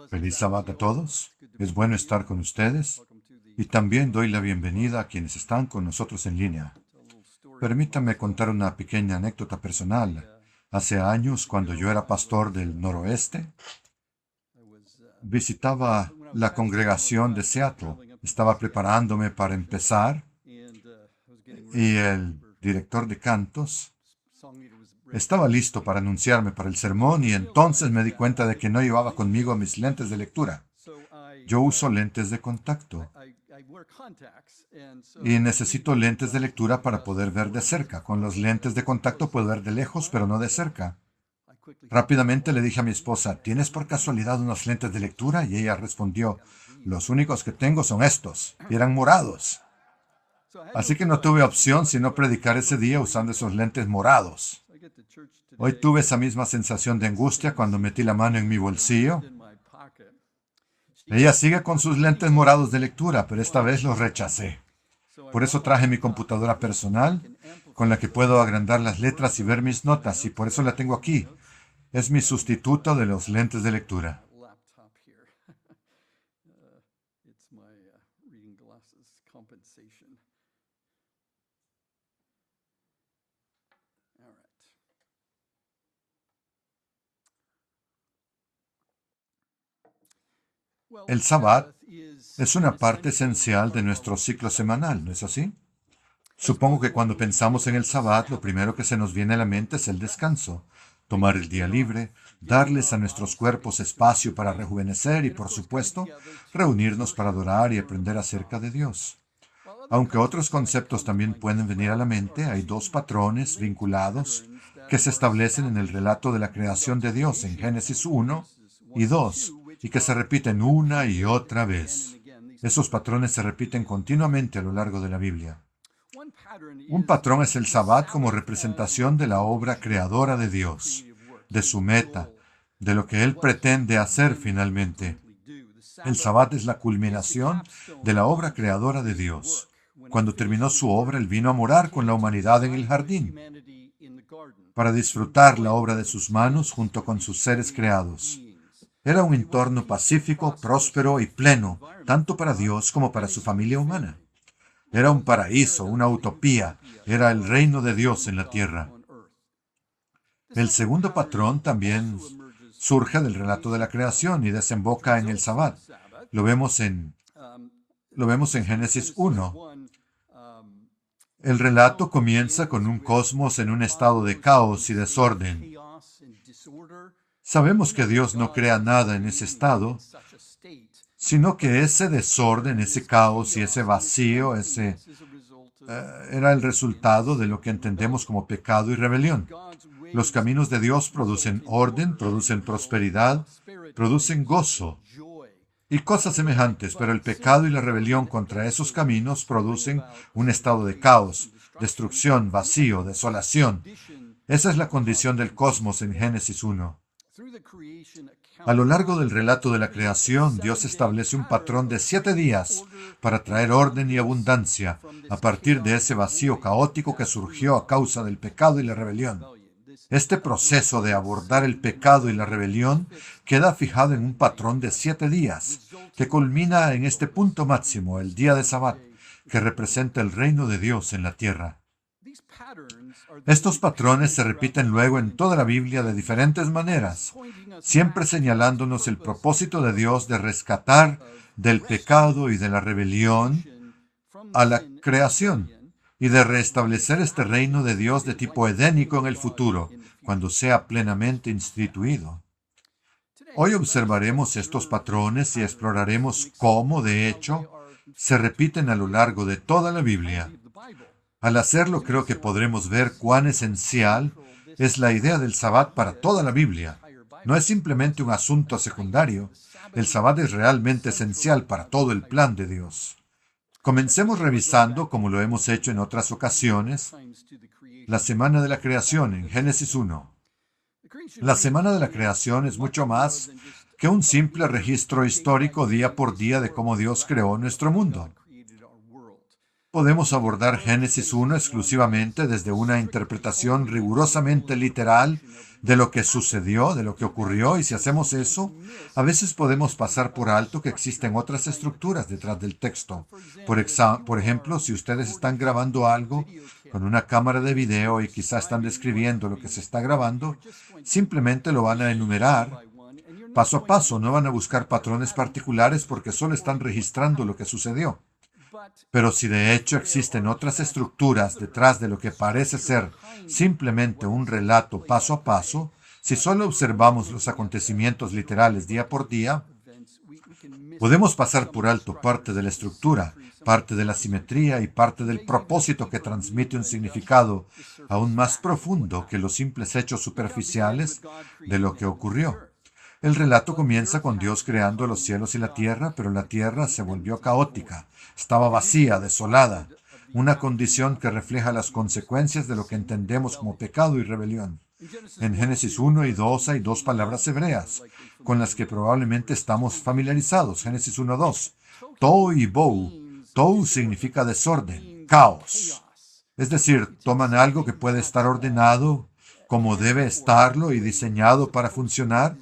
Feliz Sabbat a todos. Es bueno estar con ustedes. Y también doy la bienvenida a quienes están con nosotros en línea. Permítanme contar una pequeña anécdota personal. Hace años, cuando yo era pastor del noroeste, visitaba la congregación de Seattle. Estaba preparándome para empezar y el director de cantos estaba listo para anunciarme para el sermón y entonces me di cuenta de que no llevaba conmigo mis lentes de lectura. Yo uso lentes de contacto y necesito lentes de lectura para poder ver de cerca. Con los lentes de contacto puedo ver de lejos, pero no de cerca. Rápidamente le dije a mi esposa, ¿tienes por casualidad unos lentes de lectura? Y ella respondió, los únicos que tengo son estos, y eran morados. Así que no tuve opción sino predicar ese día usando esos lentes morados. Hoy tuve esa misma sensación de angustia cuando metí la mano en mi bolsillo. Ella sigue con sus lentes morados de lectura, pero esta vez los rechacé. Por eso traje mi computadora personal, con la que puedo agrandar las letras y ver mis notas, y por eso la tengo aquí. Es mi sustituto de los lentes de lectura. El Sabbat es una parte esencial de nuestro ciclo semanal, ¿no es así? Supongo que cuando pensamos en el Sabbat, lo primero que se nos viene a la mente es el descanso, tomar el día libre, darles a nuestros cuerpos espacio para rejuvenecer y, por supuesto, reunirnos para adorar y aprender acerca de Dios. Aunque otros conceptos también pueden venir a la mente, hay dos patrones vinculados que se establecen en el relato de la creación de Dios en Génesis 1 y 2, y que se repiten una y otra vez. Esos patrones se repiten continuamente a lo largo de la Biblia. Un patrón es el Sabbat como representación de la obra creadora de Dios, de su meta, de lo que Él pretende hacer finalmente. El Sabbat es la culminación de la obra creadora de Dios. Cuando terminó su obra, Él vino a morar con la humanidad en el jardín, para disfrutar la obra de sus manos junto con sus seres creados. Era un entorno pacífico, próspero y pleno, tanto para Dios como para su familia humana. Era un paraíso, una utopía, era el reino de Dios en la tierra. El segundo patrón también surge del relato de la creación y desemboca en el Sabbat. Lo vemos en Génesis 1. El relato comienza con un cosmos en un estado de caos y desorden. Sabemos que Dios no crea nada en ese estado, sino que ese desorden, ese caos y ese vacío, era el resultado de lo que entendemos como pecado y rebelión. Los caminos de Dios producen orden, producen prosperidad, producen gozo y cosas semejantes, pero el pecado y la rebelión contra esos caminos producen un estado de caos, destrucción, vacío, desolación. Esa es la condición del cosmos en Génesis 1. A lo largo del relato de la creación, Dios establece un patrón de 7 días para traer orden y abundancia a partir de ese vacío caótico que surgió a causa del pecado y la rebelión. Este proceso de abordar el pecado y la rebelión queda fijado en un patrón de 7 días, que culmina en este punto máximo, el día de Sabbat, que representa el reino de Dios en la tierra. Estos patrones se repiten luego en toda la Biblia de diferentes maneras, siempre señalándonos el propósito de Dios de rescatar del pecado y de la rebelión a la creación y de restablecer este reino de Dios de tipo edénico en el futuro, cuando sea plenamente instituido. Hoy observaremos estos patrones y exploraremos cómo, de hecho, se repiten a lo largo de toda la Biblia. Al hacerlo, creo que podremos ver cuán esencial es la idea del Sabbat para toda la Biblia. No es simplemente un asunto secundario. El Sabbat es realmente esencial para todo el plan de Dios. Comencemos revisando, como lo hemos hecho en otras ocasiones, la semana de la creación en Génesis 1. La semana de la creación es mucho más que un simple registro histórico día por día de cómo Dios creó nuestro mundo. Podemos abordar Génesis 1 exclusivamente desde una interpretación rigurosamente literal de lo que sucedió, de lo que ocurrió, y si hacemos eso, a veces podemos pasar por alto que existen otras estructuras detrás del texto. Por ejemplo, si ustedes están grabando algo con una cámara de video y quizá están describiendo lo que se está grabando, simplemente lo van a enumerar paso a paso, no van a buscar patrones particulares porque solo están registrando lo que sucedió. Pero si de hecho existen otras estructuras detrás de lo que parece ser simplemente un relato paso a paso, si solo observamos los acontecimientos literales día por día, podemos pasar por alto parte de la estructura, parte de la simetría y parte del propósito que transmite un significado aún más profundo que los simples hechos superficiales de lo que ocurrió. El relato comienza con Dios creando los cielos y la tierra, pero la tierra se volvió caótica, estaba vacía, desolada, una condición que refleja las consecuencias de lo que entendemos como pecado y rebelión. En Génesis 1 y 2 hay dos palabras hebreas, con las que probablemente estamos familiarizados. Génesis 1:2. Tohu y bohu. Tohu significa desorden, caos. Es decir, toman algo que puede estar ordenado como debe estarlo y diseñado para funcionar,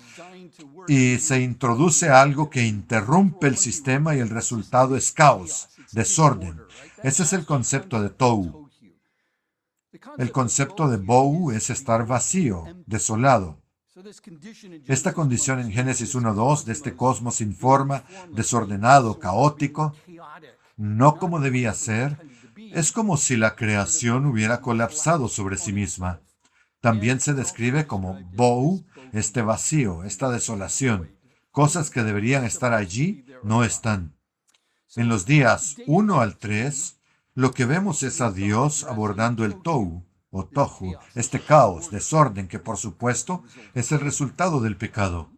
y se introduce algo que interrumpe el sistema y el resultado es caos, desorden. Ese es el concepto de tohu. El concepto de bohu es estar vacío, desolado. Esta condición en Génesis 1:2 de este cosmos sin forma, desordenado, caótico, no como debía ser, es como si la creación hubiera colapsado sobre sí misma. También se describe como bohu, este vacío, esta desolación. Cosas que deberían estar allí no están. En los días 1 al 3, lo que vemos es a Dios abordando el tohu o tohu, este caos, desorden que por supuesto es el resultado del pecado.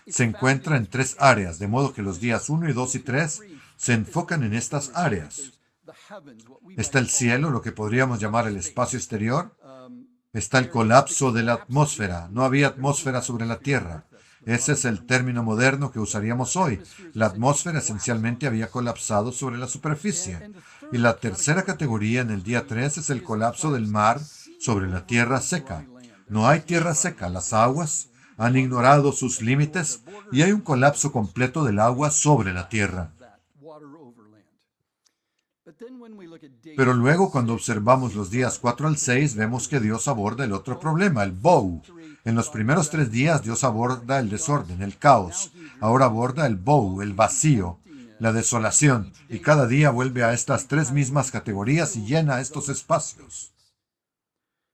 Se encuentra en tres áreas, de modo que los días 1 y 2 y 3 se enfocan en estas áreas. Está el cielo, lo que podríamos llamar el espacio exterior. Está el colapso de la atmósfera. No había atmósfera sobre la Tierra. Ese es el término moderno que usaríamos hoy. La atmósfera esencialmente había colapsado sobre la superficie. Y la tercera categoría en el día 3 es el colapso del mar sobre la tierra seca. No hay tierra seca. Las aguas han ignorado sus límites y hay un colapso completo del agua sobre la tierra. Pero luego, cuando observamos los días 4 al 6, vemos que Dios aborda el otro problema, el bohu. En los primeros 3 días, Dios aborda el desorden, el caos. Ahora aborda el bohu, el vacío, la desolación. Y cada día vuelve a estas tres mismas categorías y llena estos espacios.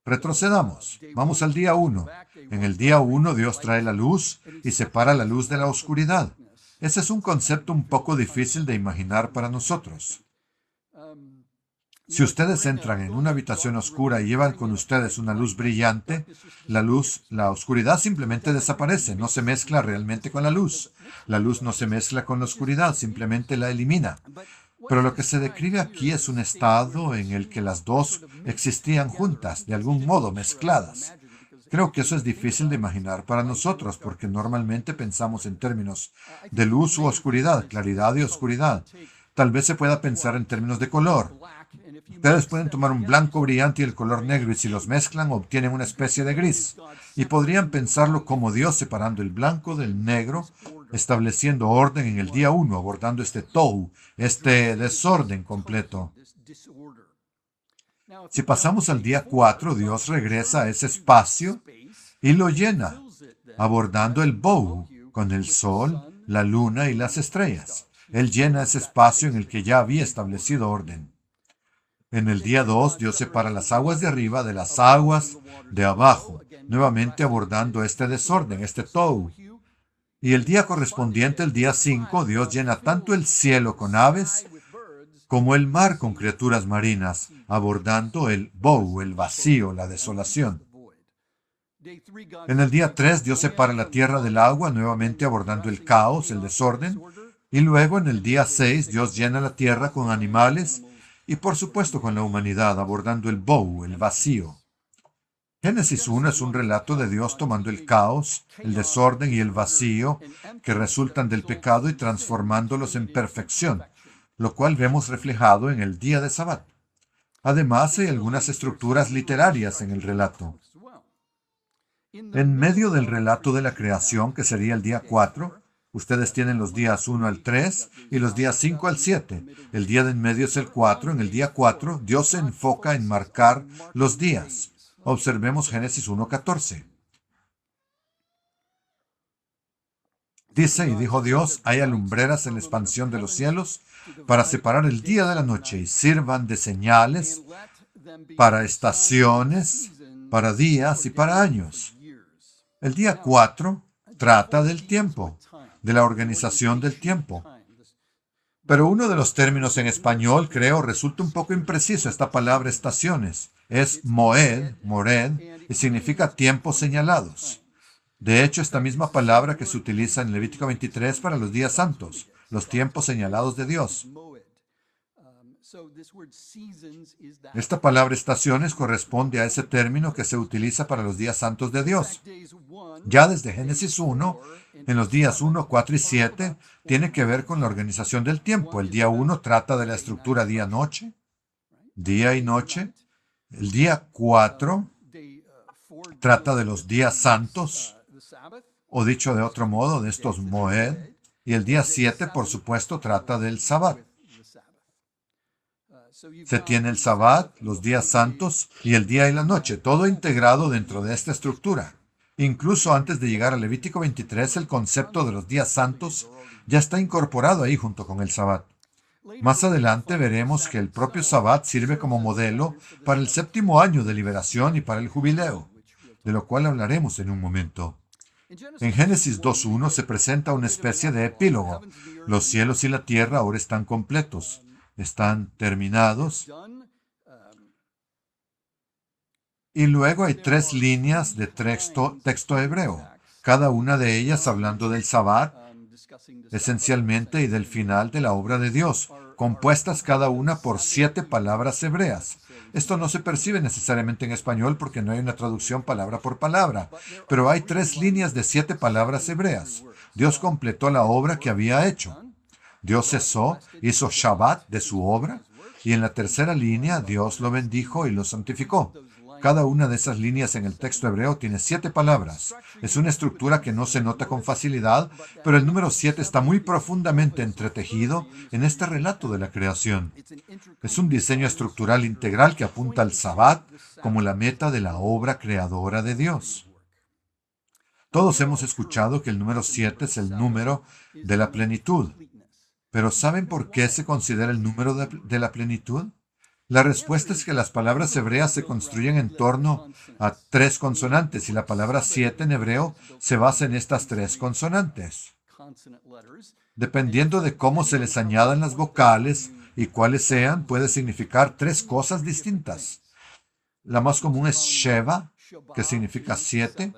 Retrocedamos. Vamos al día 1. En el día 1, Dios trae la luz y separa la luz de la oscuridad. Ese es un concepto un poco difícil de imaginar para nosotros. Si ustedes entran en una habitación oscura y llevan con ustedes una luz brillante, la oscuridad simplemente desaparece, no se mezcla realmente con la luz. La luz no se mezcla con la oscuridad, simplemente la elimina. Pero lo que se describe aquí es un estado en el que las dos existían juntas, de algún modo mezcladas. Creo que eso es difícil de imaginar para nosotros, porque normalmente pensamos en términos de luz u oscuridad, claridad y oscuridad. Tal vez se pueda pensar en términos de color. Ustedes pueden tomar un blanco brillante y el color negro y si los mezclan obtienen una especie de gris. Y podrían pensarlo como Dios separando el blanco del negro, estableciendo orden en el día 1, abordando este tohu, este desorden completo. Si pasamos al día 4, Dios regresa a ese espacio y lo llena, abordando el bohu con el sol, la luna y las estrellas. Él llena ese espacio en el que ya había establecido orden. En el día 2, Dios separa las aguas de arriba de las aguas de abajo, nuevamente abordando este desorden, este tohu. Y el día correspondiente, el día 5, Dios llena tanto el cielo con aves como el mar con criaturas marinas, abordando el bohu, el vacío, la desolación. En el día 3, Dios separa la tierra del agua, nuevamente abordando el caos, el desorden. Y luego en el día 6, Dios llena la tierra con animales y por supuesto con la humanidad, abordando el bohu, el vacío. Génesis 1 es un relato de Dios tomando el caos, el desorden y el vacío que resultan del pecado y transformándolos en perfección, lo cual vemos reflejado en el día de Sabbat. Además, hay algunas estructuras literarias en el relato. En medio del relato de la creación, que sería el día 4, ustedes tienen los días 1 al 3 y los días 5 al 7. El día de en medio es el 4. En el día 4, Dios se enfoca en marcar los días. Observemos Génesis 1:14. Dice, y dijo Dios, haya lumbreras en la expansión de los cielos para separar el día de la noche y sirvan de señales para estaciones, para días y para años. El día 4 trata del tiempo, de la organización del tiempo. Pero uno de los términos en español, creo, resulta un poco impreciso. Esta palabra estaciones es moed, y significa tiempos señalados. De hecho, esta misma palabra que se utiliza en Levítico 23 para los días santos, los tiempos señalados de Dios. Esta palabra estaciones corresponde a ese término que se utiliza para los días santos de Dios. Ya desde Génesis 1, en los días 1, 4 y 7, tiene que ver con la organización del tiempo. El día 1 trata de la estructura día-noche, día y noche. El día 4 trata de los días santos, o dicho de otro modo, de estos moed. Y el día 7, por supuesto, trata del Sabbat. Se tiene el Sabbat, los días santos y el día y la noche, todo integrado dentro de esta estructura. Incluso antes de llegar a Levítico 23, el concepto de los días santos ya está incorporado ahí junto con el Sabbat. Más adelante veremos que el propio Sabbat sirve como modelo para el séptimo año de liberación y para el jubileo, de lo cual hablaremos en un momento. En Génesis 2.1 se presenta una especie de epílogo. Los cielos y la tierra ahora están completos, están terminados. Y luego hay 3 líneas de texto hebreo, cada una de ellas hablando del Sabbat, esencialmente, y del final de la obra de Dios, compuestas cada una por 7 palabras hebreas. Esto no se percibe necesariamente en español porque no hay una traducción palabra por palabra, pero hay 3 líneas de 7 palabras hebreas. Dios completó la obra que había hecho. Dios cesó, hizo Shabbat de su obra, y en la tercera línea Dios lo bendijo y lo santificó. Cada una de esas líneas en el texto hebreo tiene 7 palabras. Es una estructura que no se nota con facilidad, pero el número 7 está muy profundamente entretejido en este relato de la creación. Es un diseño estructural integral que apunta al Sabbat como la meta de la obra creadora de Dios. Todos hemos escuchado que el número 7 es el número de la plenitud. Pero ¿saben por qué se considera el número de la plenitud? La respuesta es que las palabras hebreas se construyen en torno a 3 consonantes y la palabra 7 en hebreo se basa en estas 3 consonantes. Dependiendo de cómo se les añadan las vocales y cuáles sean, puede significar 3 cosas distintas. La más común es Sheva, que significa 7,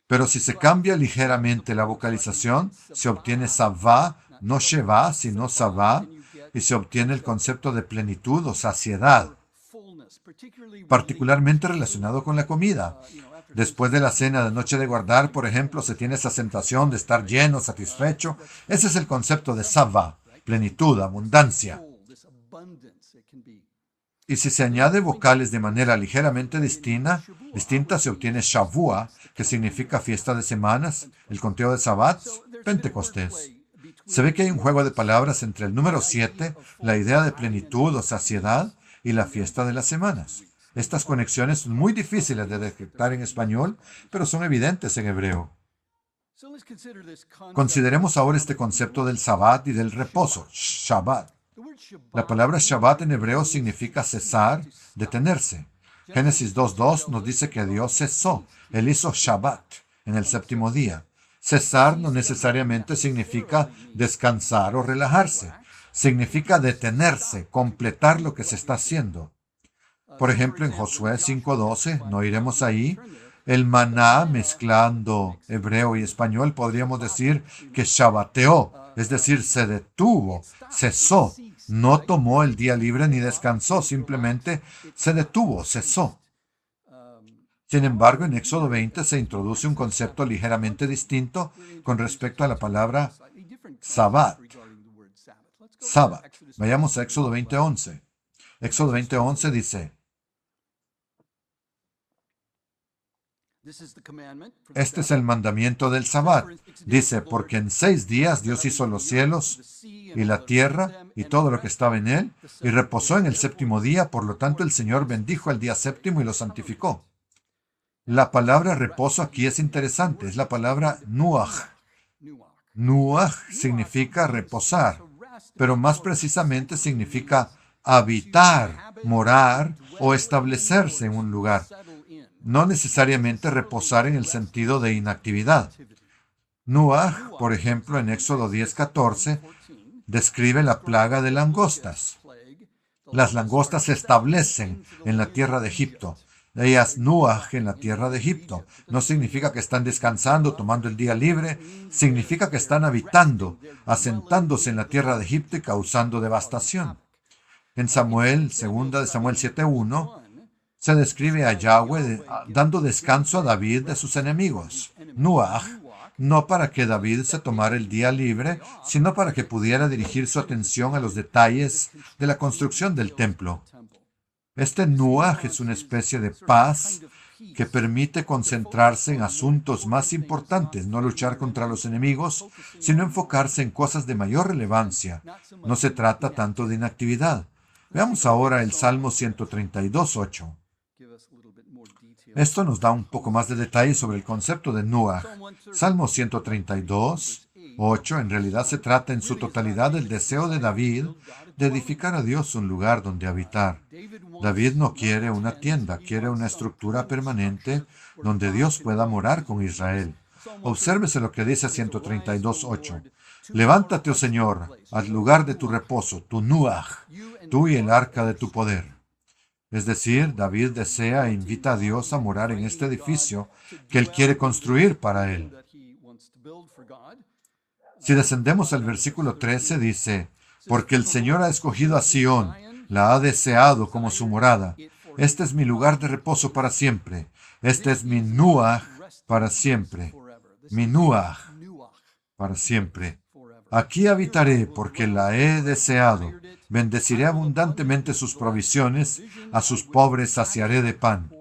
pero si se cambia ligeramente la vocalización, se obtiene Savá, no Sheva, sino Savá, y se obtiene el concepto de plenitud o saciedad, particularmente relacionado con la comida. Después de la cena de noche de guardar, por ejemplo, se tiene esa sensación de estar lleno, satisfecho. Ese es el concepto de Savá, plenitud, abundancia. Y si se añade vocales de manera ligeramente distinta, se obtiene Shavua, que significa fiesta de semanas, el conteo de Sabbats, Pentecostés. Se ve que hay un juego de palabras entre el número 7, la idea de plenitud o saciedad, y la fiesta de las semanas. Estas conexiones son muy difíciles de detectar en español, pero son evidentes en hebreo. Consideremos ahora este concepto del Sabbat y del reposo, Shabbat. La palabra Shabbat en hebreo significa cesar, detenerse. Génesis 2.2 nos dice que Dios cesó. Él hizo Shabbat en el séptimo día. Cesar no necesariamente significa descansar o relajarse. Significa detenerse, completar lo que se está haciendo. Por ejemplo, en Josué 5.12, no iremos ahí, el maná, mezclando hebreo y español, podríamos decir que shabbateó, es decir, se detuvo, cesó, no tomó el día libre ni descansó, simplemente se detuvo, cesó. Sin embargo, en Éxodo 20 se introduce un concepto ligeramente distinto con respecto a la palabra Sabbat. Sabbat. Vayamos a Éxodo 20:11. Éxodo 20:11 dice: Este es el mandamiento del Sabbat. Dice, porque en 6 días Dios hizo los cielos y la tierra y todo lo que estaba en él, y reposó en el séptimo día. Por lo tanto, el Señor bendijo el día séptimo y lo santificó. La palabra reposo aquí es interesante. Es la palabra nuach. Nuach significa reposar, pero más precisamente significa habitar, morar o establecerse en un lugar. No necesariamente reposar en el sentido de inactividad. Nuach, por ejemplo, en Éxodo 10:14, describe la plaga de langostas. Las langostas se establecen en la tierra de Egipto. Ellas nuach en la tierra de Egipto. No significa que están descansando, tomando el día libre. Significa que están habitando, asentándose en la tierra de Egipto y causando devastación. En Samuel, 2 de Samuel 7:1, se describe a Yahweh dando descanso a David de sus enemigos. Nuach, no para que David se tomara el día libre, sino para que pudiera dirigir su atención a los detalles de la construcción del templo. Este nuach es una especie de paz que permite concentrarse en asuntos más importantes, no luchar contra los enemigos, sino enfocarse en cosas de mayor relevancia. No se trata tanto de inactividad. Veamos ahora el Salmo 132:8. Esto nos da un poco más de detalle sobre el concepto de nuach. Salmo 132:8 en realidad se trata en su totalidad del deseo de David de edificar a Dios un lugar donde habitar. David no quiere una tienda, quiere una estructura permanente donde Dios pueda morar con Israel. Obsérvese lo que dice 132:8. Levántate, oh Señor, al lugar de tu reposo, tu nuach, tú y el arca de tu poder. Es decir, David desea e invita a Dios a morar en este edificio que él quiere construir para él. Si descendemos al versículo 13, dice, porque el Señor ha escogido a Sión, la ha deseado como su morada. Este es mi lugar de reposo para siempre. Este es mi nuach para siempre. Mi nuach para siempre. Aquí habitaré porque la he deseado. Bendeciré abundantemente sus provisiones, a sus pobres saciaré de pan.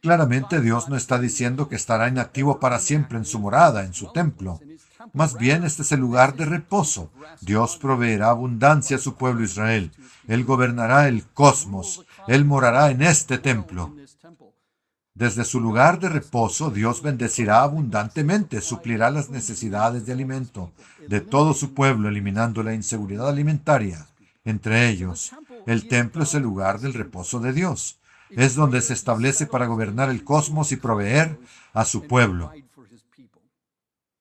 Claramente Dios no está diciendo que estará inactivo para siempre en su morada, en su templo. Más bien, este es el lugar de reposo. Dios proveerá abundancia a su pueblo Israel. Él gobernará el cosmos. Él morará en este templo. Desde su lugar de reposo, Dios bendecirá abundantemente, suplirá las necesidades de alimento de todo su pueblo, eliminando la inseguridad alimentaria. Entre ellos, el templo es el lugar del reposo de Dios. Es donde se establece para gobernar el cosmos y proveer a su pueblo.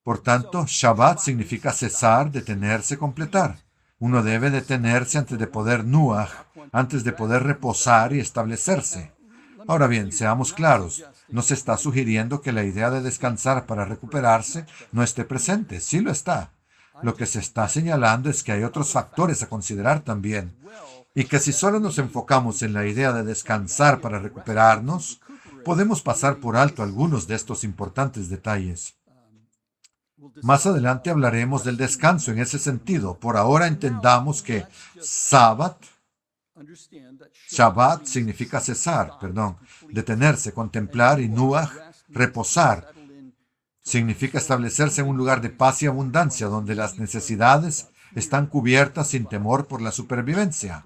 Por tanto, Shabbat significa cesar, detenerse, completar. Uno debe detenerse antes de poder nuach, antes de poder reposar y establecerse. Ahora bien, seamos claros, no se está sugiriendo que la idea de descansar para recuperarse no esté presente. Sí lo está. Lo que se está señalando es que hay otros factores a considerar también, y que si solo nos enfocamos en la idea de descansar para recuperarnos, podemos pasar por alto algunos de estos importantes detalles. Más adelante hablaremos del descanso en ese sentido. Por ahora entendamos que Shabbat significa cesar, detenerse, contemplar, y nuach, reposar. Significa establecerse en un lugar de paz y abundancia, donde las necesidades están cubiertas sin temor por la supervivencia.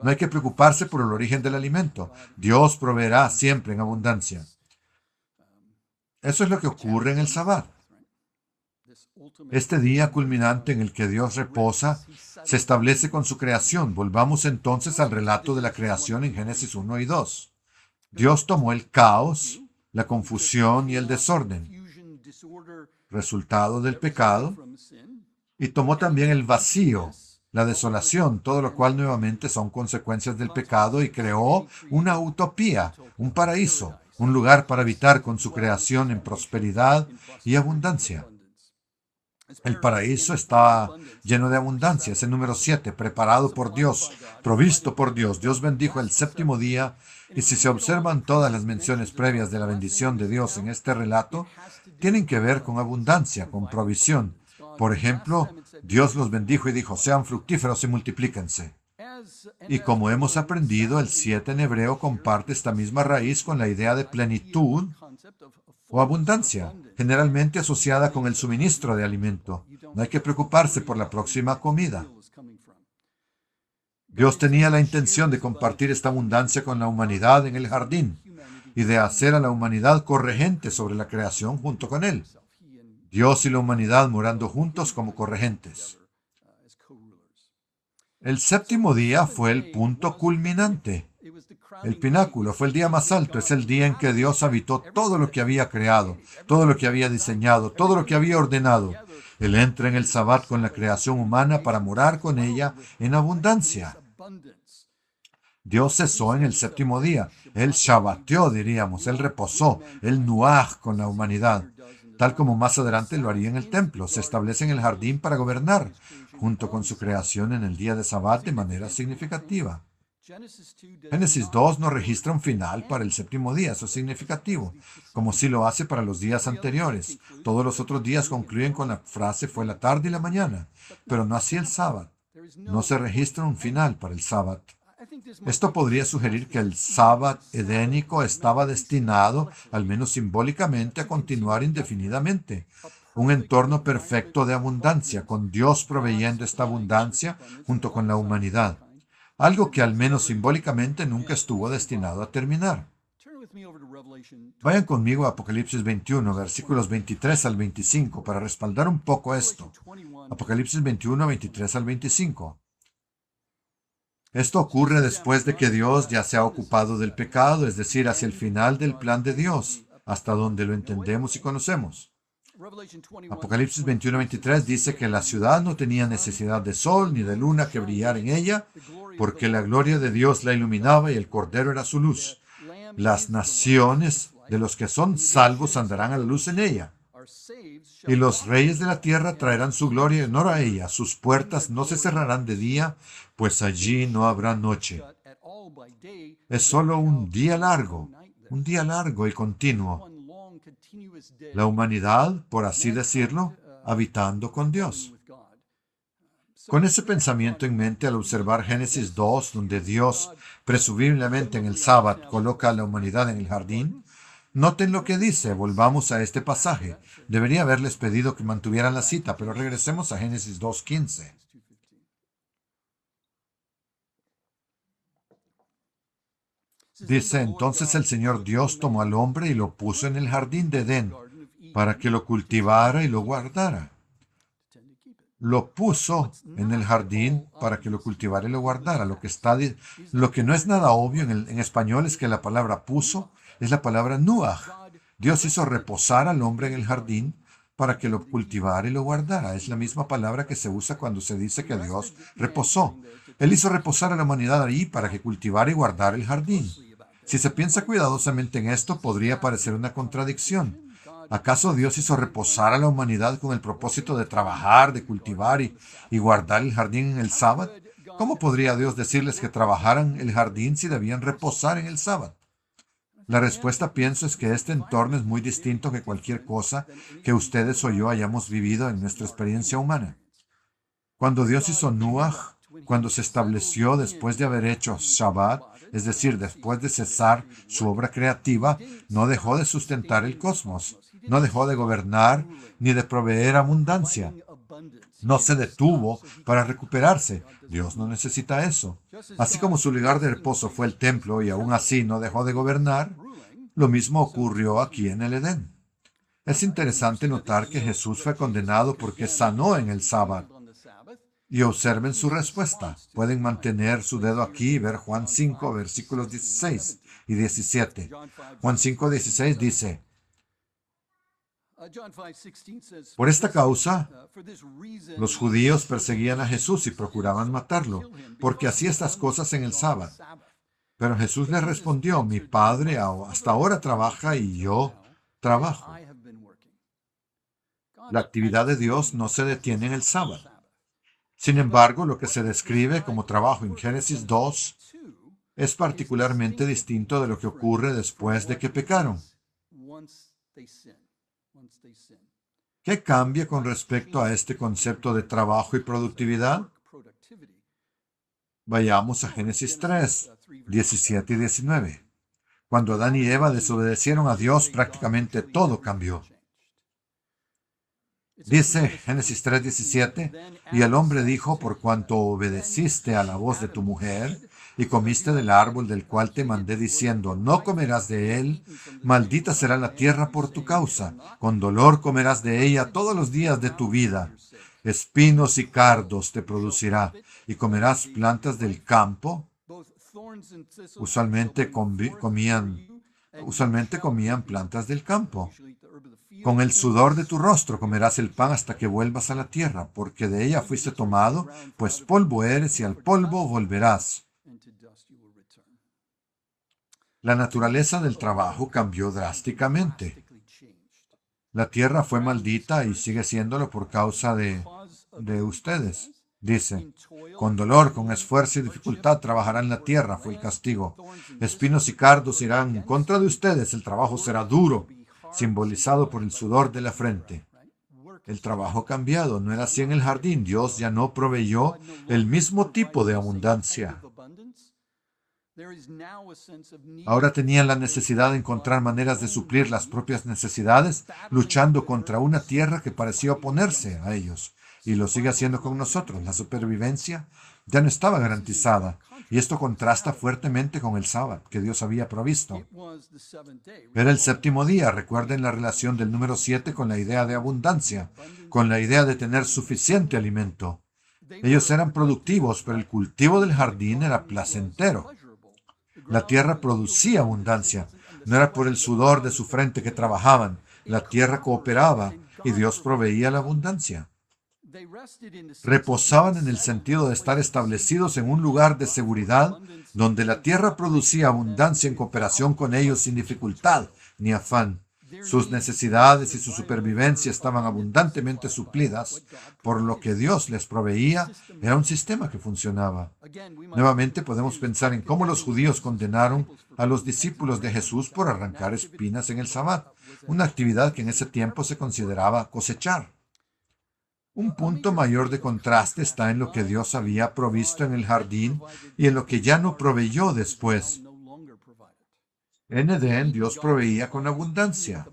No hay que preocuparse por el origen del alimento. Dios proveerá siempre en abundancia. Eso es lo que ocurre en el Sabbat. Este día culminante en el que Dios reposa se establece con su creación. Volvamos entonces al relato de la creación en Génesis 1 y 2. Dios tomó el caos, la confusión y el desorden, resultado del pecado, y tomó también el vacío, la desolación, todo lo cual nuevamente son consecuencias del pecado, y creó una utopía, un paraíso, un lugar para habitar con su creación en prosperidad y abundancia. El paraíso está lleno de abundancia. Es el número 7, preparado por Dios, provisto por Dios. Dios bendijo el séptimo día, y si se observan todas las menciones previas de la bendición de Dios en este relato, tienen que ver con abundancia, con provisión. Por ejemplo, Dios los bendijo y dijo, sean fructíferos y multiplíquense. Y como hemos aprendido, el 7 en hebreo comparte esta misma raíz con la idea de plenitud o abundancia, generalmente asociada con el suministro de alimento. No hay que preocuparse por la próxima comida. Dios tenía la intención de compartir esta abundancia con la humanidad en el jardín y de hacer a la humanidad corregente sobre la creación junto con Él. Dios y la humanidad morando juntos como corregentes. El séptimo día fue el punto culminante. El pináculo fue el día más alto. Es el día en que Dios habitó todo lo que había creado, todo lo que había diseñado, todo lo que había ordenado. Él entra en el Sabbat con la creación humana para morar con ella en abundancia. Dios cesó en el séptimo día. Él shabbateó, diríamos. Él reposó. Él nuaj con la humanidad. Tal como más adelante lo haría en el templo. Se establece en el jardín para gobernar, junto con su creación en el día de Sabbat de manera significativa. Génesis 2 no registra un final para el séptimo día, eso es significativo, como sí lo hace para los días anteriores. Todos los otros días concluyen con la frase fue la tarde y la mañana, pero no así el sábado. No se registra un final para el sábado. Esto podría sugerir que el sábado edénico estaba destinado, al menos simbólicamente, a continuar indefinidamente. Un entorno perfecto de abundancia, con Dios proveyendo esta abundancia junto con la humanidad. Algo que al menos simbólicamente nunca estuvo destinado a terminar. Vayan conmigo a Apocalipsis 21, versículos 23 al 25, para respaldar un poco esto. Apocalipsis 21, 23 al 25. Esto ocurre después de que Dios ya se ha ocupado del pecado, es decir, hacia el final del plan de Dios, hasta donde lo entendemos y conocemos. Apocalipsis 21-23 dice que la ciudad no tenía necesidad de sol ni de luna que brillara en ella, porque la gloria de Dios la iluminaba y el Cordero era su luz. Las naciones de los que son salvos andarán a la luz en ella. Y los reyes de la tierra traerán su gloria y honor a ella. Sus puertas no se cerrarán de día, pues allí no habrá noche. Es solo un día largo y continuo. La humanidad, por así decirlo, habitando con Dios. Con ese pensamiento en mente, al observar Génesis 2, donde Dios, presumiblemente en el sábado, coloca a la humanidad en el jardín, noten lo que dice. Volvamos a este pasaje. Debería haberles pedido que mantuvieran la cita, pero regresemos a Génesis 2:15. Dice, entonces el Señor Dios tomó al hombre y lo puso en el jardín de Edén, para que lo cultivara y lo guardara. Lo puso en el jardín para que lo cultivara y lo guardara. Lo que no es nada obvio en español es que la palabra puso es la palabra nuach. Dios hizo reposar al hombre en el jardín para que lo cultivara y lo guardara. Es la misma palabra que se usa cuando se dice que Dios reposó. Él hizo reposar a la humanidad ahí para que cultivara y guardara el jardín. Si se piensa cuidadosamente en esto, podría parecer una contradicción. ¿Acaso Dios hizo reposar a la humanidad con el propósito de trabajar, de cultivar y guardar el jardín en el sábado? ¿Cómo podría Dios decirles que trabajaran el jardín si debían reposar en el sábado? La respuesta, pienso, es que este entorno es muy distinto que cualquier cosa que ustedes o yo hayamos vivido en nuestra experiencia humana. Cuando Dios hizo Nuach, cuando se estableció después de haber hecho Shabbat, es decir, después de cesar su obra creativa, no dejó de sustentar el cosmos, no dejó de gobernar ni de proveer abundancia. No se detuvo para recuperarse. Dios no necesita eso. Así como su lugar de reposo fue el templo y aún así no dejó de gobernar, lo mismo ocurrió aquí en el Edén. Es interesante notar que Jesús fue condenado porque sanó en el sábado. Y observen su respuesta. Pueden mantener su dedo aquí y ver Juan 5, versículos 16 y 17. Juan 5, 16 dice, por esta causa, los judíos perseguían a Jesús y procuraban matarlo, porque hacía estas cosas en el sábado. Pero Jesús les respondió, mi Padre hasta ahora trabaja y yo trabajo. La actividad de Dios no se detiene en el sábado. Sin embargo, lo que se describe como trabajo en Génesis 2 es particularmente distinto de lo que ocurre después de que pecaron. ¿Qué cambia con respecto a este concepto de trabajo y productividad? Vayamos a Génesis 3, 17 y 19. Cuando Adán y Eva desobedecieron a Dios, prácticamente todo cambió. Dice Génesis 3:17, y el hombre dijo, por cuanto obedeciste a la voz de tu mujer, y comiste del árbol del cual te mandé diciendo, no comerás de él, maldita será la tierra por tu causa, con dolor comerás de ella todos los días de tu vida. Espinos y cardos te producirá, y comerás plantas del campo. Usualmente comían plantas del campo. Con el sudor de tu rostro comerás el pan hasta que vuelvas a la tierra, porque de ella fuiste tomado, pues polvo eres y al polvo volverás. La naturaleza del trabajo cambió drásticamente. La tierra fue maldita y sigue siéndolo por causa de ustedes. Dice, con dolor, con esfuerzo y dificultad trabajarán la tierra, fue el castigo. Espinos y cardos irán en contra de ustedes, el trabajo será duro, simbolizado por el sudor de la frente. El trabajo ha cambiado, no era así en el jardín. Dios ya no proveyó el mismo tipo de abundancia. Ahora tenían la necesidad de encontrar maneras de suplir las propias necesidades, luchando contra una tierra que parecía oponerse a ellos. Y lo sigue haciendo con nosotros. La supervivencia ya no estaba garantizada. Y esto contrasta fuertemente con el sábado que Dios había provisto. Era el séptimo día. Recuerden la relación del número 7 con la idea de abundancia, con la idea de tener suficiente alimento. Ellos eran productivos, pero el cultivo del jardín era placentero. La tierra producía abundancia. No era por el sudor de su frente que trabajaban. La tierra cooperaba y Dios proveía la abundancia. Reposaban en el sentido de estar establecidos en un lugar de seguridad donde la tierra producía abundancia en cooperación con ellos sin dificultad ni afán. Sus necesidades y su supervivencia estaban abundantemente suplidas, por lo que Dios les proveía. Era un sistema que funcionaba. Nuevamente podemos pensar en cómo los judíos condenaron a los discípulos de Jesús por arrancar espinas en el Sabbat, una actividad que en ese tiempo se consideraba cosechar. Un punto mayor de contraste está en lo que Dios había provisto en el jardín y en lo que ya no proveyó después. En Edén, Dios proveía con abundancia.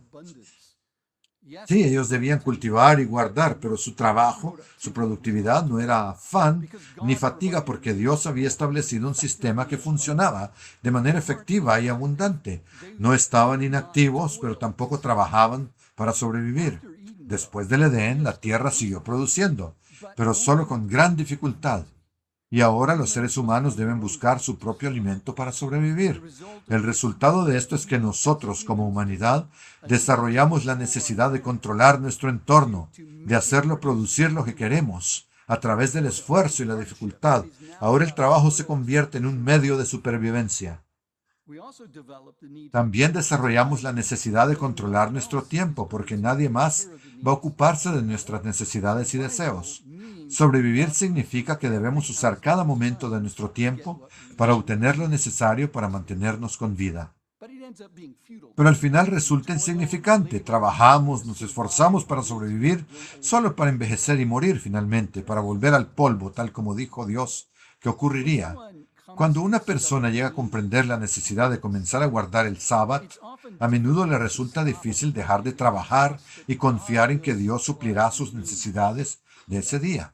Sí, ellos debían cultivar y guardar, pero su trabajo, su productividad no era afán ni fatiga porque Dios había establecido un sistema que funcionaba de manera efectiva y abundante. No estaban inactivos, pero tampoco trabajaban para sobrevivir. Después del Edén, la tierra siguió produciendo, pero solo con gran dificultad. Y ahora los seres humanos deben buscar su propio alimento para sobrevivir. El resultado de esto es que nosotros, como humanidad, desarrollamos la necesidad de controlar nuestro entorno, de hacerlo producir lo que queremos, a través del esfuerzo y la dificultad. Ahora el trabajo se convierte en un medio de supervivencia. También desarrollamos la necesidad de controlar nuestro tiempo, porque nadie más va a ocuparse de nuestras necesidades y deseos. Sobrevivir significa que debemos usar cada momento de nuestro tiempo para obtener lo necesario para mantenernos con vida. Pero al final resulta insignificante. Trabajamos, nos esforzamos para sobrevivir, solo para envejecer y morir finalmente, para volver al polvo, tal como dijo Dios que ocurriría. Cuando una persona llega a comprender la necesidad de comenzar a guardar el sábado, a menudo le resulta difícil dejar de trabajar y confiar en que Dios suplirá sus necesidades de ese día.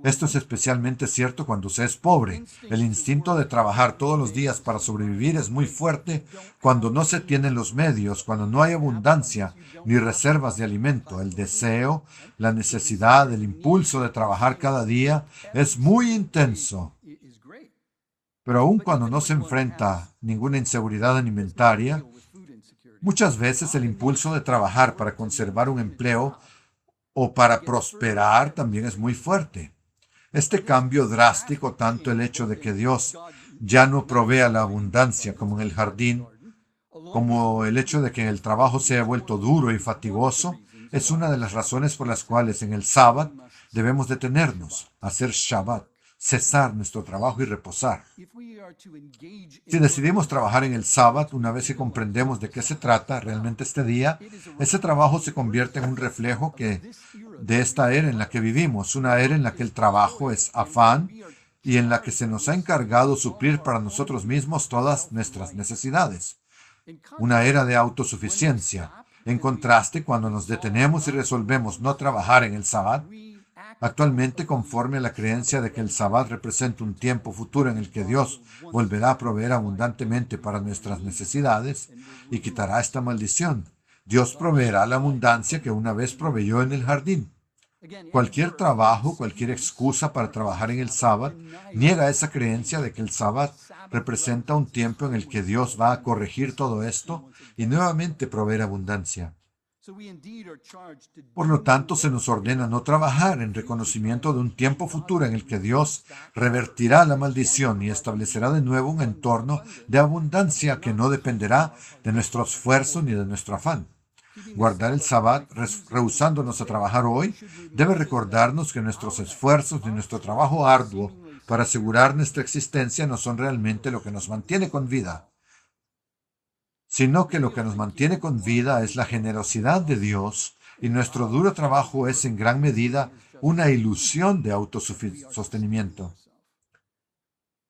Esto es especialmente cierto cuando se es pobre. El instinto de trabajar todos los días para sobrevivir es muy fuerte cuando no se tienen los medios, cuando no hay abundancia ni reservas de alimento. El deseo, la necesidad, el impulso de trabajar cada día es muy intenso. Pero aun cuando no se enfrenta ninguna inseguridad alimentaria, muchas veces el impulso de trabajar para conservar un empleo o para prosperar también es muy fuerte. Este cambio drástico, tanto el hecho de que Dios ya no provea la abundancia como en el jardín, como el hecho de que el trabajo se ha vuelto duro y fatigoso, es una de las razones por las cuales en el sábado debemos detenernos, hacer Shabbat, cesar nuestro trabajo y reposar. Si decidimos trabajar en el sábado, una vez que comprendemos de qué se trata realmente este día, ese trabajo se convierte en un reflejo de esta era en la que vivimos, una era en la que el trabajo es afán y en la que se nos ha encargado suplir para nosotros mismos todas nuestras necesidades. Una era de autosuficiencia. En contraste, cuando nos detenemos y resolvemos no trabajar en el Sabbat, actualmente, conforme a la creencia de que el Sabbat representa un tiempo futuro en el que Dios volverá a proveer abundantemente para nuestras necesidades y quitará esta maldición, Dios proveerá la abundancia que una vez proveyó en el jardín. Cualquier trabajo, cualquier excusa para trabajar en el Sabbat, niega esa creencia de que el Sabbat representa un tiempo en el que Dios va a corregir todo esto y nuevamente proveer abundancia. Por lo tanto, se nos ordena no trabajar en reconocimiento de un tiempo futuro en el que Dios revertirá la maldición y establecerá de nuevo un entorno de abundancia que no dependerá de nuestro esfuerzo ni de nuestro afán. Guardar el Sabbat, rehusándonos a trabajar hoy, debe recordarnos que nuestros esfuerzos y nuestro trabajo arduo para asegurar nuestra existencia no son realmente lo que nos mantiene con vida, sino que lo que nos mantiene con vida es la generosidad de Dios, y nuestro duro trabajo es en gran medida una ilusión de autosostenimiento.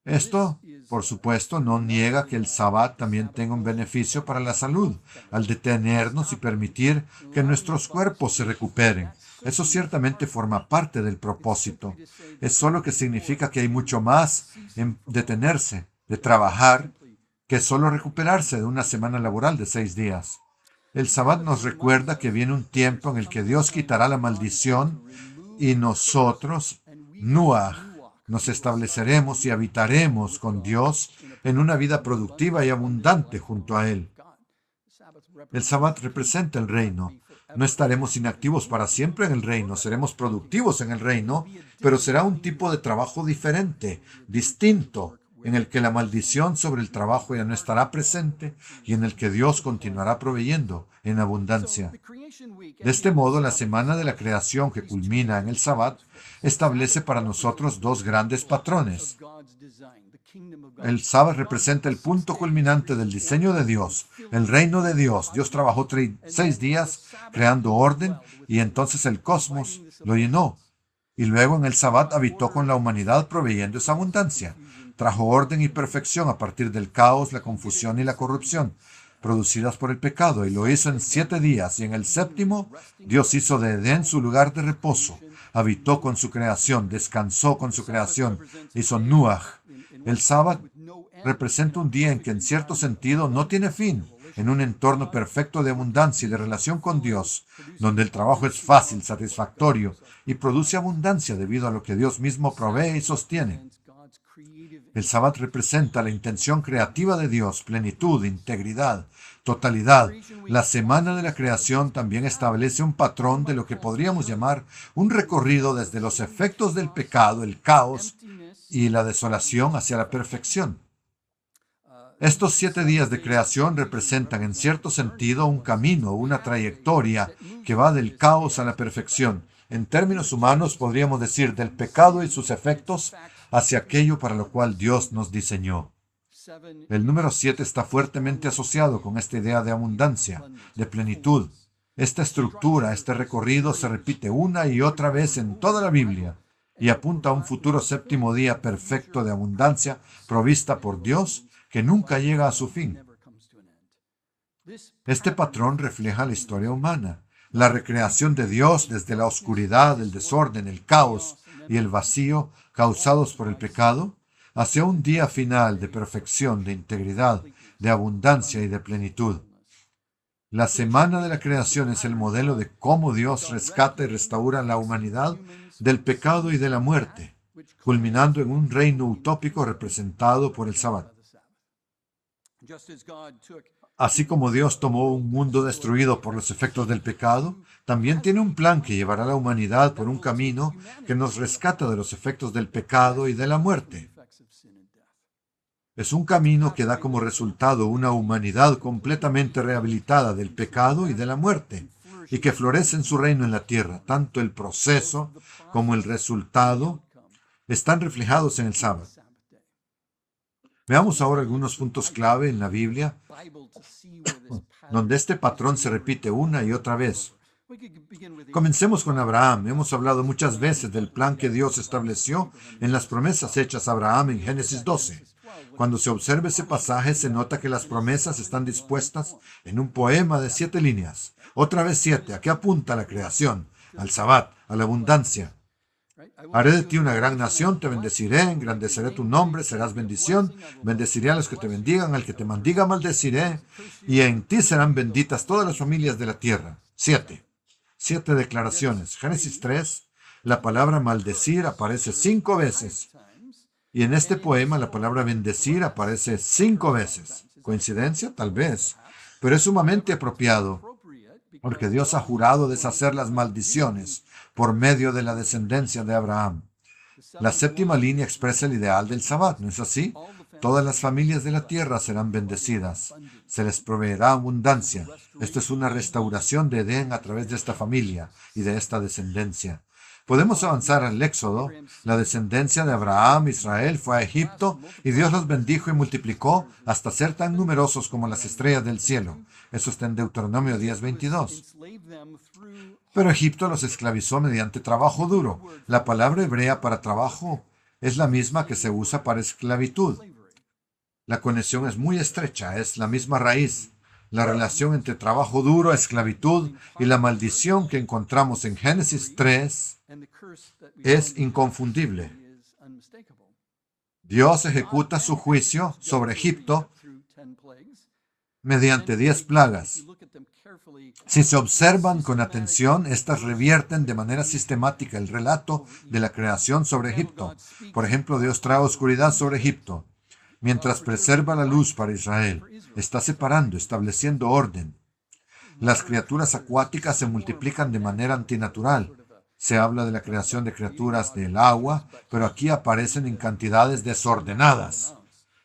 Esto, por supuesto, no niega que el Sabbat también tenga un beneficio para la salud, al detenernos y permitir que nuestros cuerpos se recuperen. Eso ciertamente forma parte del propósito. Es solo que significa que hay mucho más en detenerse, de trabajar, que solo recuperarse de una semana laboral de 6 días. El Sabbat nos recuerda que viene un tiempo en el que Dios quitará la maldición y nosotros, Nuach, nos estableceremos y habitaremos con Dios en una vida productiva y abundante junto a Él. El Sabbat representa el reino. No estaremos inactivos para siempre en el reino, seremos productivos en el reino, pero será un tipo de trabajo diferente, distinto, en el que la maldición sobre el trabajo ya no estará presente y en el que Dios continuará proveyendo en abundancia. De este modo, la semana de la creación que culmina en el Sabbat establece para nosotros dos grandes patrones. El Sabbat representa el punto culminante del diseño de Dios, el reino de Dios. Dios trabajó 6 días creando orden y entonces el cosmos lo llenó. Y luego en el Sabbat habitó con la humanidad proveyendo esa abundancia. Trajo orden y perfección a partir del caos, la confusión y la corrupción producidas por el pecado, y lo hizo en 7 días, y en el séptimo Dios hizo de Edén su lugar de reposo, habitó con su creación, descansó con su creación, hizo Nuach. El Sabbat representa un día en que en cierto sentido no tiene fin, en un entorno perfecto de abundancia y de relación con Dios, donde el trabajo es fácil, satisfactorio y produce abundancia debido a lo que Dios mismo provee y sostiene. El Sabbat representa la intención creativa de Dios, plenitud, integridad, totalidad. La semana de la creación también establece un patrón de lo que podríamos llamar un recorrido desde los efectos del pecado, el caos y la desolación hacia la perfección. Estos 7 días de creación representan en cierto sentido un camino, una trayectoria que va del caos a la perfección. En términos humanos podríamos decir del pecado y sus efectos hacia aquello para lo cual Dios nos diseñó. El número 7 está fuertemente asociado con esta idea de abundancia, de plenitud. Esta estructura, este recorrido se repite una y otra vez en toda la Biblia y apunta a un futuro séptimo día perfecto de abundancia provista por Dios que nunca llega a su fin. Este patrón refleja la historia humana, la recreación de Dios desde la oscuridad, el desorden, el caos y el vacío causados por el pecado, hacia un día final de perfección, de integridad, de abundancia y de plenitud. La semana de la creación es el modelo de cómo Dios rescata y restaura la humanidad del pecado y de la muerte, culminando en un reino utópico representado por el Sabbat. Así como Dios tomó un mundo destruido por los efectos del pecado, también tiene un plan que llevará a la humanidad por un camino que nos rescata de los efectos del pecado y de la muerte. Es un camino que da como resultado una humanidad completamente rehabilitada del pecado y de la muerte, y que florece en su reino en la tierra. Tanto el proceso como el resultado están reflejados en el Sabbat. Veamos ahora algunos puntos clave en la Biblia donde este patrón se repite una y otra vez. Comencemos con Abraham. Hemos hablado muchas veces del plan que Dios estableció en las promesas hechas a Abraham en Génesis 12. Cuando se observa ese pasaje, se nota que las promesas están dispuestas en un poema de 7 líneas. Otra vez 7. ¿A qué apunta la creación? Al Sabbat, a la abundancia. Haré de ti una gran nación, te bendeciré, engrandeceré tu nombre, serás bendición, bendeciré a los que te bendigan, al que te maldiga maldeciré, y en ti serán benditas todas las familias de la tierra. 7. 7 declaraciones. Génesis 3, la palabra maldecir aparece 5 veces. Y en este poema la palabra bendecir aparece 5 veces. ¿Coincidencia? Tal vez. Pero es sumamente apropiado, porque Dios ha jurado deshacer las maldiciones por medio de la descendencia de Abraham. La 7ª línea expresa el ideal del Sabbat, ¿no es así? Todas las familias de la tierra serán bendecidas. Se les proveerá abundancia. Esto es una restauración de Edén a través de esta familia y de esta descendencia. Podemos avanzar al Éxodo. La descendencia de Abraham, Israel, fue a Egipto y Dios los bendijo y multiplicó hasta ser tan numerosos como las estrellas del cielo. Eso está en Deuteronomio 10:22. Pero Egipto los esclavizó mediante trabajo duro. La palabra hebrea para trabajo es la misma que se usa para esclavitud. La conexión es muy estrecha, es la misma raíz. La relación entre trabajo duro, esclavitud y la maldición que encontramos en Génesis 3 es inconfundible. Dios ejecuta su juicio sobre Egipto mediante 10 plagas. Si se observan con atención, estas revierten de manera sistemática el relato de la creación sobre Egipto. Por ejemplo, Dios trae oscuridad sobre Egipto, mientras preserva la luz para Israel. Está separando, estableciendo orden. Las criaturas acuáticas se multiplican de manera antinatural. Se habla de la creación de criaturas del agua, pero aquí aparecen en cantidades desordenadas.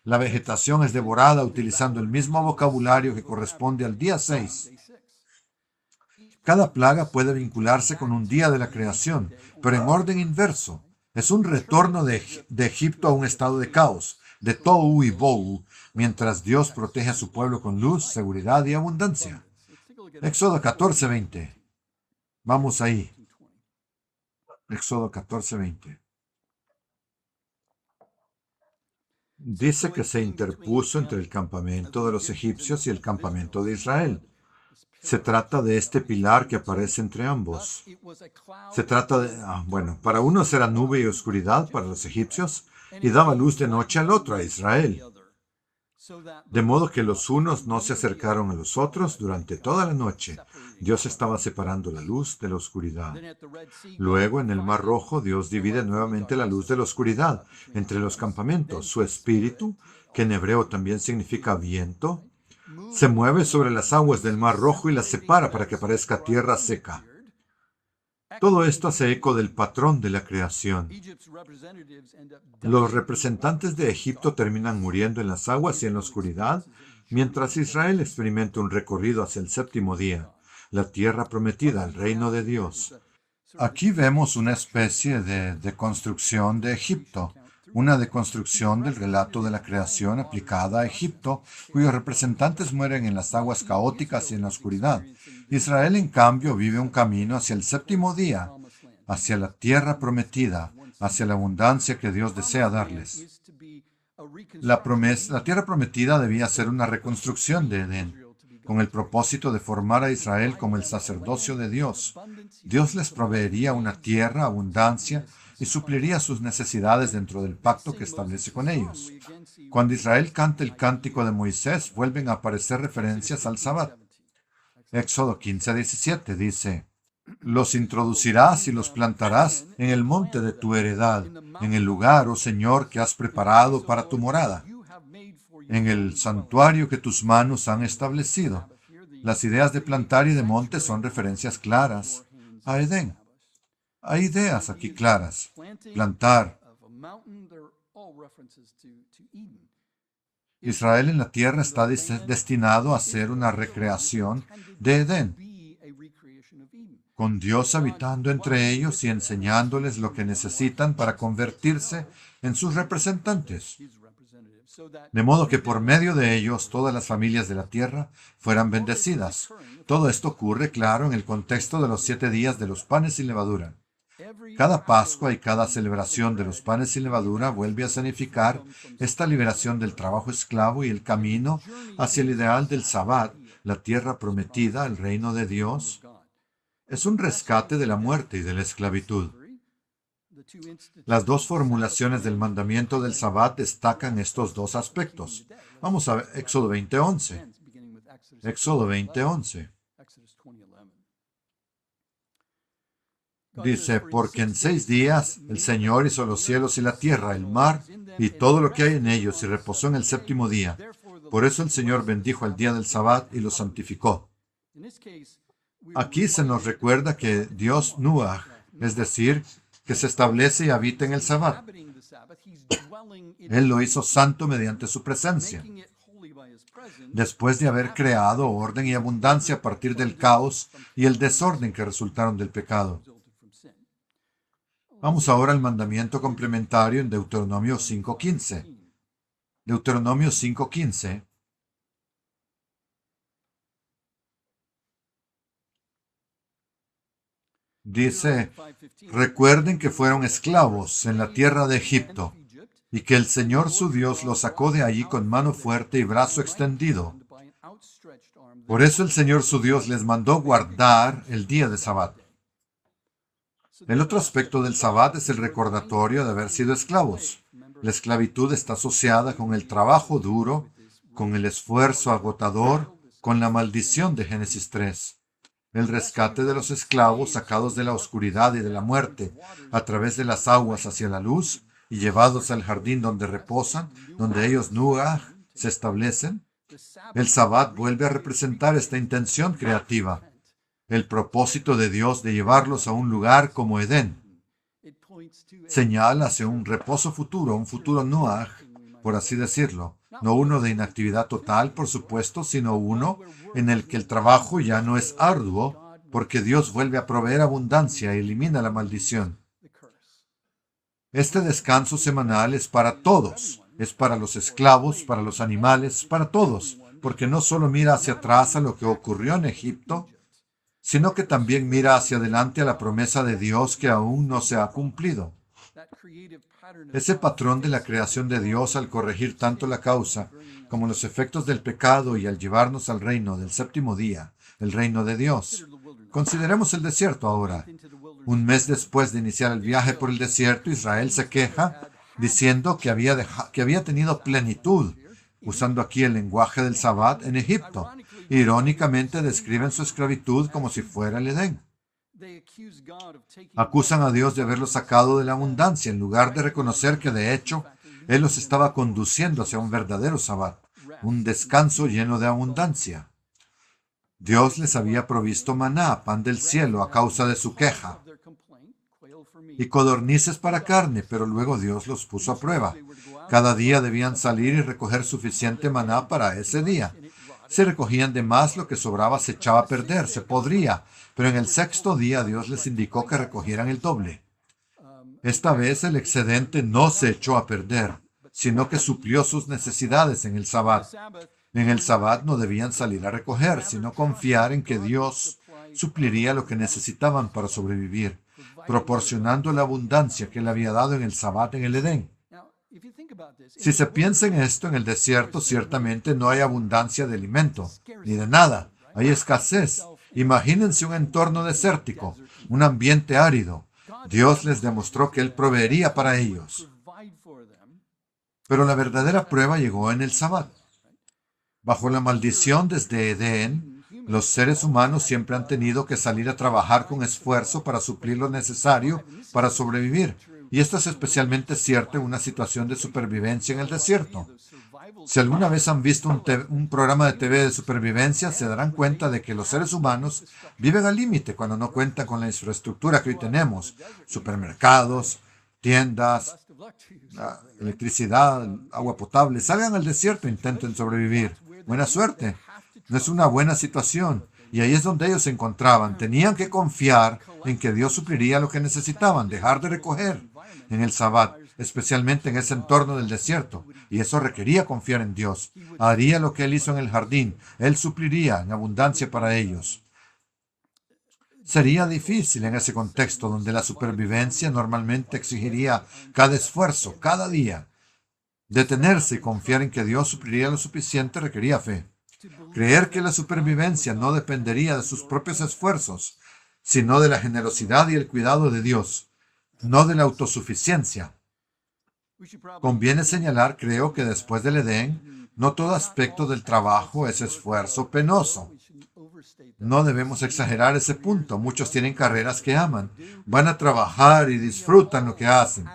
La vegetación es devorada utilizando el mismo vocabulario que corresponde al día 6. Cada plaga puede vincularse con un día de la creación, pero en orden inverso. Es un retorno de Egipto a un estado de caos, de tohu y bohu, mientras Dios protege a su pueblo con luz, seguridad y abundancia. Éxodo 14:20. Vamos ahí. Éxodo 14:20. Dice que se interpuso entre el campamento de los egipcios y el campamento de Israel. Se trata de este pilar que aparece entre ambos. Se trata de, para unos era nube y oscuridad para los egipcios y daba luz de noche al otro, a Israel. De modo que los unos no se acercaron a los otros durante toda la noche. Dios estaba separando la luz de la oscuridad. Luego, en el Mar Rojo, Dios divide nuevamente la luz de la oscuridad entre los campamentos. Su espíritu, que en hebreo también significa viento, se mueve sobre las aguas del Mar Rojo y las separa para que parezca tierra seca. Todo esto hace eco del patrón de la creación. Los representantes de Egipto terminan muriendo en las aguas y en la oscuridad, mientras Israel experimenta un recorrido hacia el 7º día, la tierra prometida, el reino de Dios. Aquí vemos una especie de deconstrucción de Egipto, una deconstrucción del relato de la creación aplicada a Egipto, cuyos representantes mueren en las aguas caóticas y en la oscuridad. Israel, en cambio, vive un camino hacia el 7º día, hacia la tierra prometida, hacia la abundancia que Dios desea darles. La tierra prometida debía ser una reconstrucción de Edén, con el propósito de formar a Israel como el sacerdocio de Dios. Dios les proveería una tierra, abundancia, y supliría sus necesidades dentro del pacto que establece con ellos. Cuando Israel canta el cántico de Moisés, vuelven a aparecer referencias al Sabbat. Éxodo 15:17 dice: los introducirás y los plantarás en el monte de tu heredad, en el lugar, oh Señor, que has preparado para tu morada, en el santuario que tus manos han establecido. Las ideas de plantar y de monte son referencias claras a Edén. Hay ideas aquí claras. Plantar. Israel en la tierra está destinado a ser una recreación de Edén, con Dios habitando entre ellos y enseñándoles lo que necesitan para convertirse en sus representantes. de modo que por medio de ellos todas las familias de la tierra fueran bendecidas. Todo esto ocurre, claro, en el contexto de los 7 días de los panes sin levadura. Cada Pascua y cada celebración de los panes sin levadura vuelve a significar esta liberación del trabajo esclavo y el camino hacia el ideal del Sabbat, la tierra prometida, el reino de Dios. Es un rescate de la muerte y de la esclavitud. Las dos formulaciones del mandamiento del Sabbat destacan estos dos aspectos. Vamos a ver Éxodo 20:11. Éxodo 20:11. Dice, porque en 6 días el Señor hizo los cielos y la tierra, el mar y todo lo que hay en ellos, y reposó en el 7º día. Por eso el Señor bendijo el día del Sabbat y lo santificó. Aquí se nos recuerda que Dios Nuach, es decir, que se establece y habita en el Sabbat. Él lo hizo santo mediante su presencia. Después de haber creado orden y abundancia a partir del caos y el desorden que resultaron del pecado. Vamos ahora al mandamiento complementario en Deuteronomio 5:15. Deuteronomio 5:15. Dice, recuerden que fueron esclavos en la tierra de Egipto, y que el Señor su Dios los sacó de allí con mano fuerte y brazo extendido. Por eso el Señor su Dios les mandó guardar el día de Sabbat. El otro aspecto del Sabbat es el recordatorio de haber sido esclavos. La esclavitud está asociada con el trabajo duro, con el esfuerzo agotador, con la maldición de Génesis 3. El rescate de los esclavos sacados de la oscuridad y de la muerte a través de las aguas hacia la luz y llevados al jardín donde reposan, donde ellos Nuach se establecen. El Sabbat vuelve a representar esta intención creativa, el propósito de Dios de llevarlos a un lugar como Edén. Señala hacia un reposo futuro, un futuro Nuach, por así decirlo. No uno de inactividad total, por supuesto, sino uno en el que el trabajo ya no es arduo, porque Dios vuelve a proveer abundancia y elimina la maldición. Este descanso semanal es para todos. Es para los esclavos, para los animales, para todos, porque no solo mira hacia atrás a lo que ocurrió en Egipto, sino que también mira hacia adelante a la promesa de Dios que aún no se ha cumplido. Ese patrón de la creación de Dios al corregir tanto la causa como los efectos del pecado y al llevarnos al reino del 7º día, el reino de Dios. Consideremos el desierto ahora. Un mes después de iniciar el viaje por el desierto, Israel se queja diciendo que había tenido plenitud, usando aquí el lenguaje del Sabbat en Egipto. Irónicamente describen su esclavitud como si fuera el Edén. Acusan a Dios de haberlos sacado de la abundancia, en lugar de reconocer que de hecho Él los estaba conduciendo hacia un verdadero Sabbat, un descanso lleno de abundancia. Dios les había provisto maná, pan del cielo, a causa de su queja, y codornices para carne, pero luego Dios los puso a prueba. Cada día debían salir y recoger suficiente maná para ese día. Si recogían de más, lo que sobraba se echaba a perder, se podría, pero en el 6º día Dios les indicó que recogieran el doble. Esta vez el excedente no se echó a perder, sino que suplió sus necesidades en el Sabbat. En el Sabbat no debían salir a recoger, sino confiar en que Dios supliría lo que necesitaban para sobrevivir, proporcionando la abundancia que Él había dado en el Sabbat en el Edén. Si se piensa en esto, en el desierto ciertamente no hay abundancia de alimento, ni de nada. Hay escasez. Imagínense un entorno desértico, un ambiente árido. Dios les demostró que Él proveería para ellos. Pero la verdadera prueba llegó en el Sabbat. Bajo la maldición desde Edén, los seres humanos siempre han tenido que salir a trabajar con esfuerzo para suplir lo necesario para sobrevivir. Y esto es especialmente cierto en una situación de supervivencia en el desierto. Si alguna vez han visto un programa de TV de supervivencia, se darán cuenta de que los seres humanos viven al límite cuando no cuentan con la infraestructura que hoy tenemos. Supermercados, tiendas, electricidad, agua potable. Salgan al desierto e intenten sobrevivir. Buena suerte. No es una buena situación. Y ahí es donde ellos se encontraban. Tenían que confiar en que Dios supliría lo que necesitaban, dejar de recoger en el Sabbat. especialmente en ese entorno del desierto, y eso requería confiar en Dios. Haría lo que Él hizo en el jardín. Él supliría en abundancia para ellos. Sería difícil en ese contexto donde la supervivencia normalmente exigiría cada esfuerzo, cada día. Detenerse y confiar en que Dios supliría lo suficiente requería fe. Creer que la supervivencia no dependería de sus propios esfuerzos, sino de la generosidad y el cuidado de Dios, no de la autosuficiencia. Conviene señalar, creo, que después del Edén, no todo aspecto del trabajo es esfuerzo penoso. No debemos exagerar ese punto. Muchos tienen carreras que aman, van a trabajar y disfrutan lo que hacen.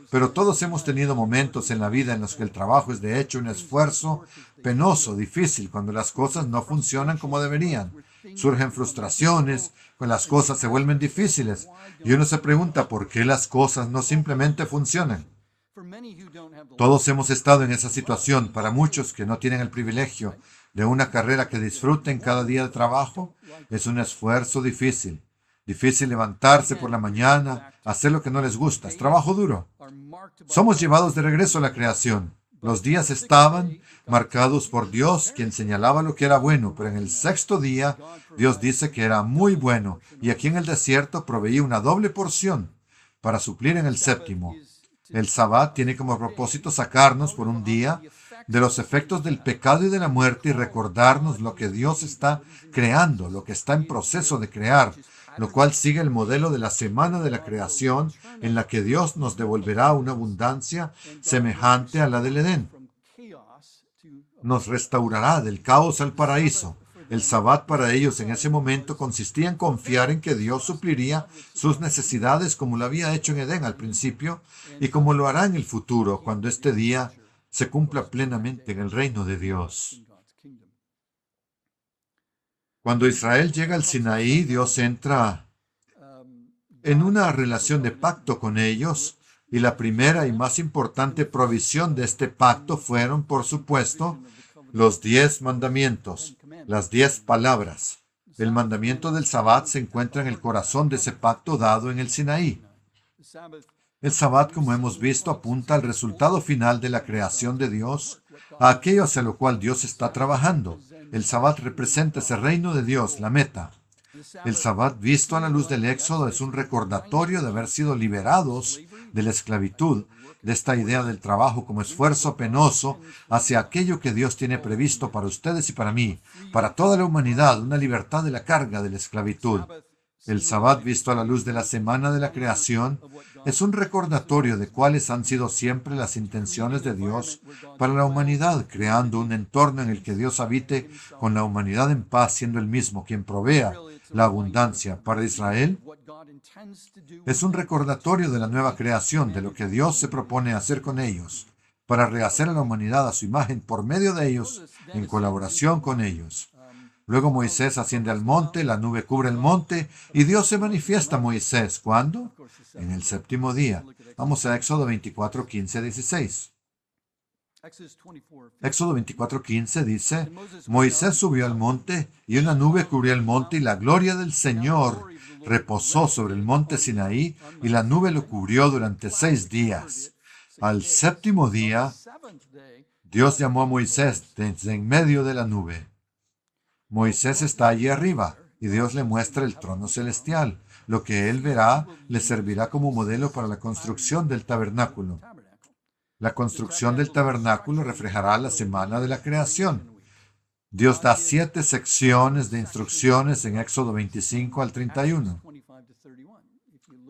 Pero todos hemos tenido momentos en la vida en los que el trabajo es de hecho un esfuerzo penoso, difícil, cuando las cosas no funcionan como deberían. Surgen frustraciones, cuando las cosas se vuelven difíciles, y uno se pregunta por qué las cosas no simplemente funcionan. Todos hemos estado en esa situación. Para muchos que no tienen el privilegio de una carrera que disfruten cada día de trabajo, es un esfuerzo difícil. Difícil levantarse por la mañana, hacer lo que no les gusta. Es trabajo duro. Somos llevados de regreso a la creación. Los días estaban marcados por Dios, quien señalaba lo que era bueno, pero en el sexto día Dios dice que era muy bueno, y aquí en el desierto proveía una doble porción para suplir en el séptimo. El Sabbat tiene como propósito sacarnos por un día de los efectos del pecado y de la muerte y recordarnos lo que Dios está creando, lo que está en proceso de crear, lo cual sigue el modelo de la semana de la creación en la que Dios nos devolverá una abundancia semejante a la del Edén. Nos restaurará del caos al paraíso. El Sabbat para ellos en ese momento consistía en confiar en que Dios supliría sus necesidades como lo había hecho en Edén al principio y como lo hará en el futuro cuando este día se cumpla plenamente en el reino de Dios. Cuando Israel llega al Sinaí, Dios entra en una relación de pacto con ellos, y la primera y más importante provisión de este pacto fueron, por supuesto, los 10 mandamientos, las 10 palabras. El mandamiento del Sabbat se encuentra en el corazón de ese pacto dado en el Sinaí. El Sabbat, como hemos visto, apunta al resultado final de la creación de Dios, a aquello hacia lo cual Dios está trabajando. El Sabbat representa ese reino de Dios, la meta. El Sabbat, visto a la luz del Éxodo, es un recordatorio de haber sido liberados de la esclavitud, de esta idea del trabajo como esfuerzo penoso hacia aquello que Dios tiene previsto para ustedes y para mí, para toda la humanidad, una libertad de la carga de la esclavitud. El Sabbat, visto a la luz de la semana de la creación, es un recordatorio de cuáles han sido siempre las intenciones de Dios para la humanidad, creando un entorno en el que Dios habite con la humanidad en paz, siendo Él mismo quien provea la abundancia. Para Israel, es un recordatorio de la nueva creación, de lo que Dios se propone hacer con ellos, para rehacer a la humanidad a su imagen por medio de ellos, en colaboración con ellos. Luego Moisés asciende al monte, la nube cubre el monte, y Dios se manifiesta a Moisés. ¿Cuándo? En el séptimo día. Vamos a Éxodo 24, 15, 16. Éxodo 24, 15 dice, Moisés subió al monte, y una nube cubrió el monte, y la gloria del Señor reposó sobre el monte Sinaí, y la nube lo cubrió durante 6 días. Al séptimo día, Dios llamó a Moisés desde en medio de la nube. Moisés está allí arriba y Dios le muestra el trono celestial. Lo que él verá le servirá como modelo para la construcción del tabernáculo. La construcción del tabernáculo reflejará la semana de la creación. Dios da 7 secciones de instrucciones en Éxodo 25 al 31.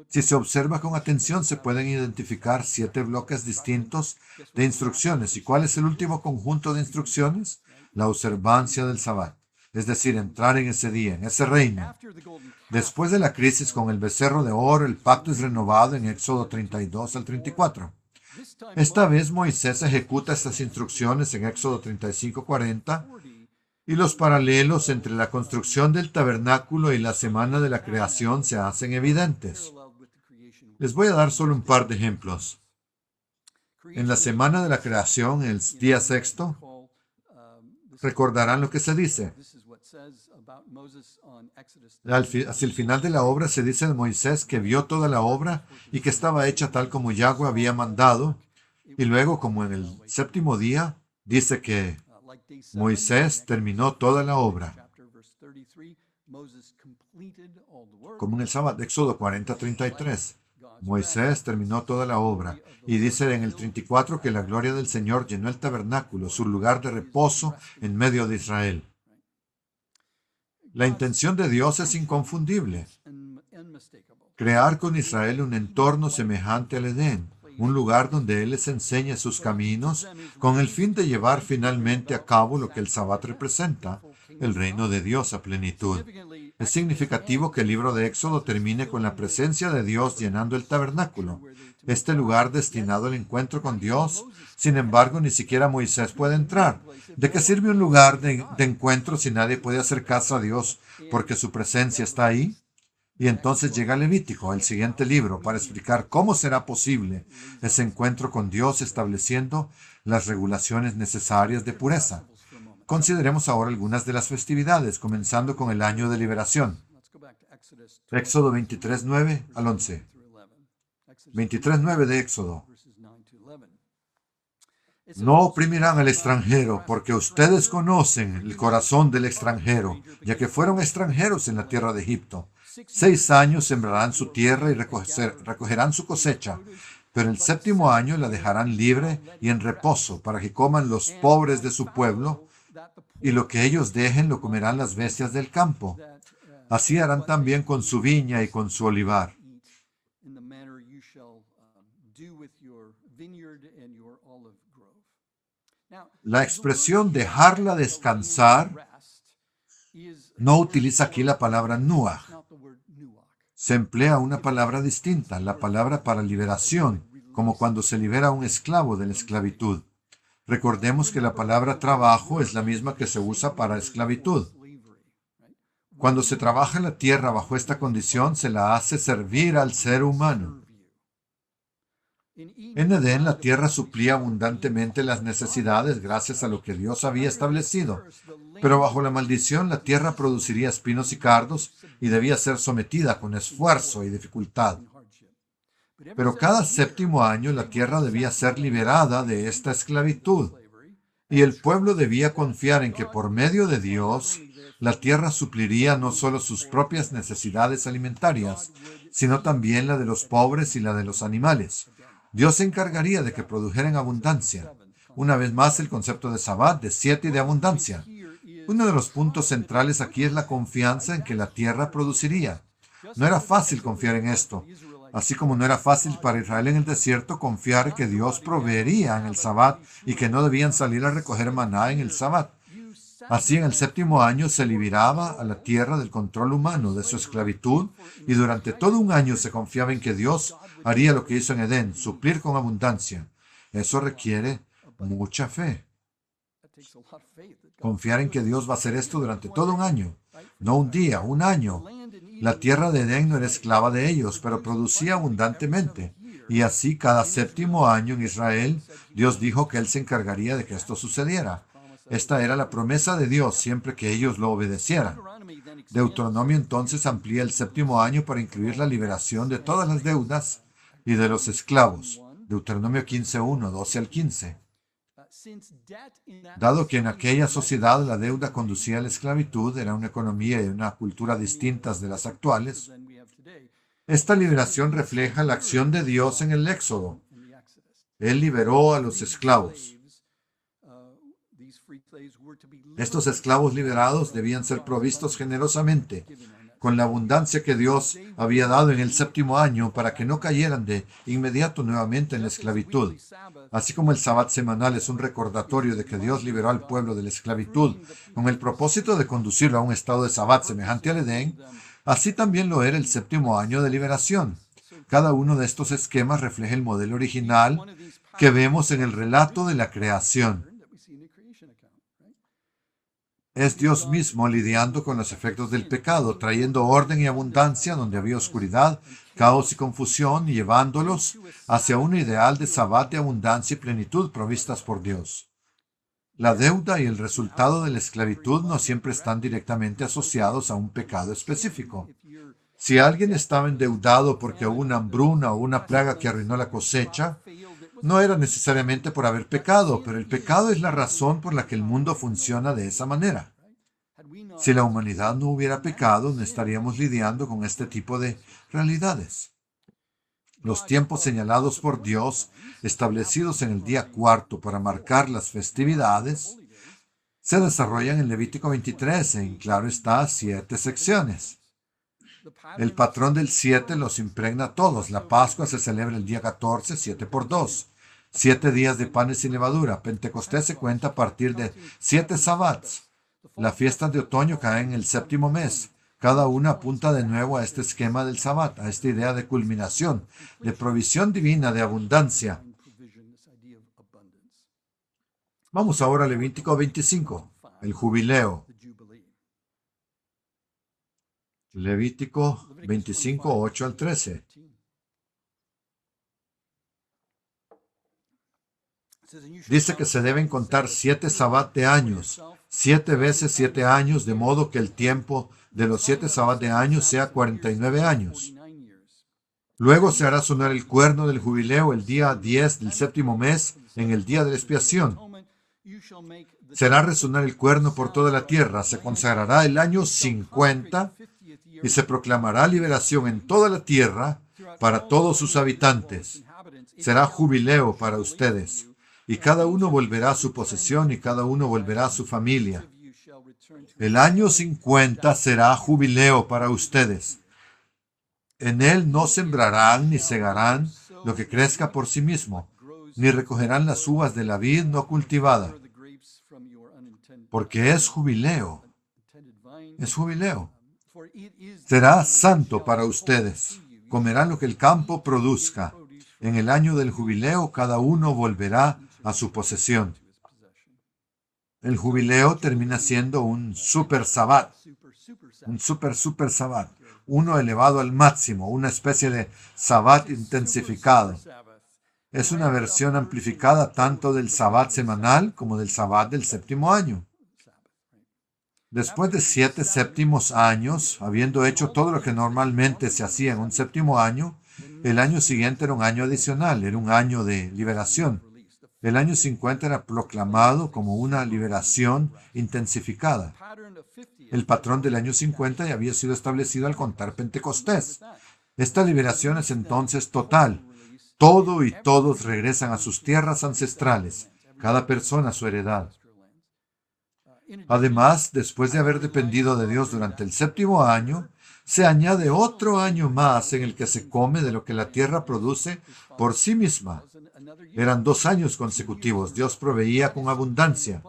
Si se observa con atención, se pueden identificar 7 bloques distintos de instrucciones. ¿Y cuál es el último conjunto de instrucciones? La observancia del Sabbat. Es decir, entrar en ese día, en ese reino. Después de la crisis con el becerro de oro, el pacto es renovado en Éxodo 32 al 34. Esta vez Moisés ejecuta estas instrucciones en Éxodo 35, 40, y los paralelos entre la construcción del tabernáculo y la semana de la creación se hacen evidentes. Les voy a dar solo un par de ejemplos. En la semana de la creación, el día sexto, recordarán lo que se dice. Hacia el final de la obra se dice de Moisés que vio toda la obra y que estaba hecha tal como Yahweh había mandado. Y luego, como en el séptimo día, dice que Moisés terminó toda la obra. Como en el sábado, Éxodo 40:33. Moisés terminó toda la obra. Y dice en el 34 que la gloria del Señor llenó el tabernáculo, su lugar de reposo en medio de Israel. La intención de Dios es inconfundible. Crear con Israel un entorno semejante al Edén, un lugar donde Él les enseñe sus caminos, con el fin de llevar finalmente a cabo lo que el Sabbat representa, el reino de Dios a plenitud. Es significativo que el libro de Éxodo termine con la presencia de Dios llenando el tabernáculo, este lugar destinado al encuentro con Dios. Sin embargo, ni siquiera Moisés puede entrar. ¿De qué sirve un lugar de encuentro si nadie puede acercarse a Dios porque su presencia está ahí? Y entonces llega Levítico, el siguiente libro, para explicar cómo será posible ese encuentro con Dios, estableciendo las regulaciones necesarias de pureza. Consideremos ahora algunas de las festividades, comenzando con el año de liberación. Éxodo 23, 9 al 11. 23, 9 de Éxodo. No oprimirán al extranjero, porque ustedes conocen el corazón del extranjero, ya que fueron extranjeros en la tierra de Egipto. 6 años sembrarán su tierra y recogerán su cosecha, pero el séptimo año la dejarán libre y en reposo para que coman los pobres de su pueblo, y lo que ellos dejen lo comerán las bestias del campo. Así harán también con su viña y con su olivar. La expresión dejarla descansar no utiliza aquí la palabra nuach. Se emplea una palabra distinta, la palabra para liberación, como cuando se libera a un esclavo de la esclavitud. Recordemos que la palabra trabajo es la misma que se usa para esclavitud. Cuando se trabaja en la tierra bajo esta condición, se la hace servir al ser humano. En Edén, la tierra suplía abundantemente las necesidades gracias a lo que Dios había establecido. Pero bajo la maldición, la tierra produciría espinos y cardos y debía ser sometida con esfuerzo y dificultad. Pero cada séptimo año, la tierra debía ser liberada de esta esclavitud. Y el pueblo debía confiar en que por medio de Dios, la tierra supliría no solo sus propias necesidades alimentarias, sino también la de los pobres y la de los animales. Dios se encargaría de que produjeran abundancia. Una vez más, el concepto de Sabbat, de 7 y de abundancia. Uno de los puntos centrales aquí es la confianza en que la tierra produciría. No era fácil confiar en esto, así como no era fácil para Israel en el desierto confiar que Dios proveería en el Sabbat y que no debían salir a recoger maná en el Sabbat. Así, en el séptimo año se liberaba a la tierra del control humano, de su esclavitud, y durante todo un año se confiaba en que Dios haría lo que hizo en Edén, suplir con abundancia. Eso requiere mucha fe. Confiar en que Dios va a hacer esto durante todo un año, no un día, un año. La tierra de Edén no era esclava de ellos, pero producía abundantemente. Y así, cada séptimo año en Israel, Dios dijo que Él se encargaría de que esto sucediera. Esta era la promesa de Dios siempre que ellos lo obedecieran. Deuteronomio entonces amplía el séptimo año para incluir la liberación de todas las deudas y de los esclavos. Deuteronomio 15:1, 12 al 15. Dado que en aquella sociedad la deuda conducía a la esclavitud, era una economía y una cultura distintas de las actuales, esta liberación refleja la acción de Dios en el Éxodo. Él liberó a los esclavos. Estos esclavos liberados debían ser provistos generosamente, con la abundancia que Dios había dado en el séptimo año para que no cayeran de inmediato nuevamente en la esclavitud. Así como el Sabbat semanal es un recordatorio de que Dios liberó al pueblo de la esclavitud con el propósito de conducirlo a un estado de Sabbat semejante al Edén, así también lo era el séptimo año de liberación. Cada uno de estos esquemas refleja el modelo original que vemos en el relato de la creación. Es Dios mismo lidiando con los efectos del pecado, trayendo orden y abundancia donde había oscuridad, caos y confusión, y llevándolos hacia un ideal de Sabbat de abundancia y plenitud provistas por Dios. La deuda y el resultado de la esclavitud no siempre están directamente asociados a un pecado específico. Si alguien estaba endeudado porque hubo una hambruna o una plaga que arruinó la cosecha, no era necesariamente por haber pecado, pero el pecado es la razón por la que el mundo funciona de esa manera. Si la humanidad no hubiera pecado, no estaríamos lidiando con este tipo de realidades. Los tiempos señalados por Dios, establecidos en el día cuarto para marcar las festividades, se desarrollan en Levítico 23 en, claro está, 7 secciones. El patrón del 7 los impregna a todos. La Pascua se celebra el día 14, 7 por 2. 7 días de panes sin levadura. Pentecostés se cuenta a partir de 7 sabbats. Las fiestas de otoño caen en el séptimo mes. Cada una apunta de nuevo a este esquema del sabbat, a esta idea de culminación, de provisión divina, de abundancia. Vamos ahora a Levítico 25, el jubileo. Levítico 25, 8 al 13. Dice que se deben contar 7 sabbat de años, 7 veces 7 años, de modo que el tiempo de los 7 sabbat de años sea 49 años. Luego se hará sonar el cuerno del jubileo el día 10 del séptimo mes, en el día de la expiación. Se hará resonar el cuerno por toda la tierra, se consagrará el año 50 y se proclamará liberación en toda la tierra para todos sus habitantes. Será jubileo para ustedes, y cada uno volverá a su posesión y cada uno volverá a su familia. El año 50 será jubileo para ustedes. En él no sembrarán ni segarán lo que crezca por sí mismo, ni recogerán las uvas de la vid no cultivada, porque es jubileo. Es jubileo. Será santo para ustedes. Comerán lo que el campo produzca. En el año del jubileo cada uno volverá a su posesión. El jubileo termina siendo un super sabbat, un super sabbat, uno elevado al máximo, una especie de sabbat intensificado. Es una versión amplificada tanto del sabbat semanal como del sabbat del séptimo año. Después de 7 séptimos años, habiendo hecho todo lo que normalmente se hacía en un séptimo año, el año siguiente era un año adicional, era un año de liberación. El año 50 era proclamado como una liberación intensificada. El patrón del año 50 ya había sido establecido al contar Pentecostés. Esta liberación es entonces total. Todo y todos regresan a sus tierras ancestrales, cada persona a su heredad. Además, después de haber dependido de Dios durante el séptimo año, se añade otro año más en el que se come de lo que la tierra produce por sí misma. Eran 2 años consecutivos. Dios proveía con abundancia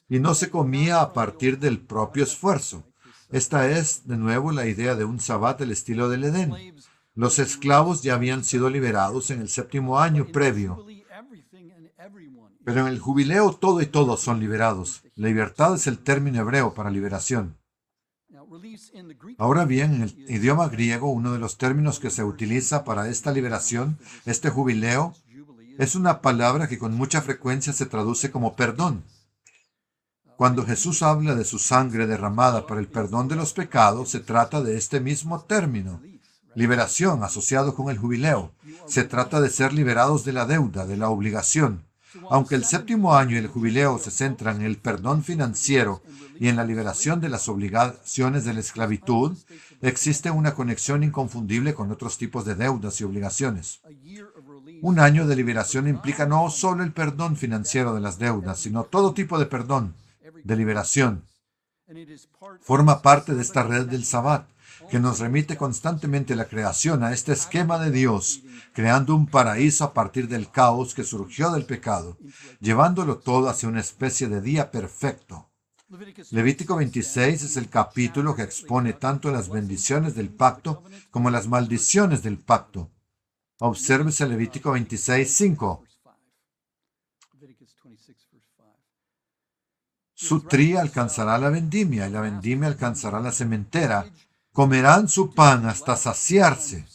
y no se comía a partir del propio esfuerzo. Esta es, de nuevo, la idea de un sabbat del estilo del Edén. Los esclavos ya habían sido liberados en el séptimo año previo. Pero en el jubileo todo y todos son liberados. La libertad es el término hebreo para liberación. Ahora bien, en el idioma griego, uno de los términos que se utiliza para esta liberación, este jubileo, es una palabra que con mucha frecuencia se traduce como perdón. Cuando Jesús habla de su sangre derramada para el perdón de los pecados, se trata de este mismo término. Liberación asociado con el jubileo. Se trata de ser liberados de la deuda, de la obligación. Aunque el séptimo año y el jubileo se centran en el perdón financiero y en la liberación de las obligaciones de la esclavitud, existe una conexión inconfundible con otros tipos de deudas y obligaciones. Un año de liberación implica no solo el perdón financiero de las deudas, sino todo tipo de perdón, de liberación. Forma parte de esta red del sabbat, que nos remite constantemente a la creación, a este esquema de Dios, creando un paraíso a partir del caos que surgió del pecado, llevándolo todo hacia una especie de día perfecto. Levítico 26 es el capítulo que expone tanto las bendiciones del pacto como las maldiciones del pacto. Obsérvese Levítico 26, 5. Su tría alcanzará la vendimia y la vendimia alcanzará la sementera. Comerán su pan hasta saciarse.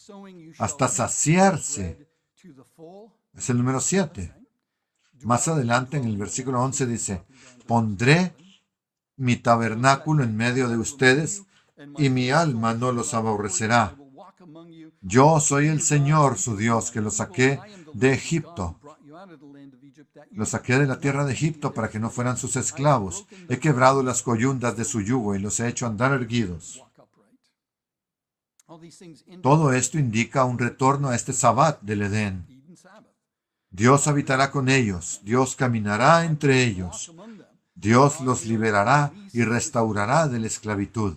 Hasta saciarse. Es el número 7. Más adelante en el versículo 11 dice, pondré mi tabernáculo en medio de ustedes, y mi alma no los aborrecerá. Yo soy el Señor, su Dios, que los saqué de Egipto. Los saqué de la tierra de Egipto para que no fueran sus esclavos. He quebrado las coyundas de su yugo y los he hecho andar erguidos. Todo esto indica un retorno a este Sabbat del Edén. Dios habitará con ellos, Dios caminará entre ellos, Dios los liberará y restaurará de la esclavitud.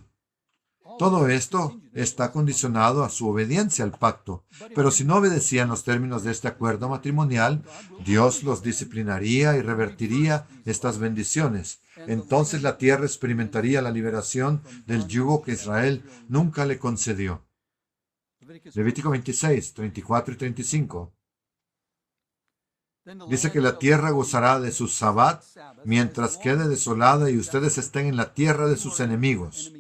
Todo esto está condicionado a su obediencia al pacto, pero si no obedecían los términos de este acuerdo matrimonial, Dios los disciplinaría y revertiría estas bendiciones. Entonces la tierra experimentaría la liberación del yugo que Israel nunca le concedió. Levítico 26, 34 y 35. Dice que la tierra gozará de su sabbat mientras quede desolada y ustedes estén en la tierra de sus enemigos.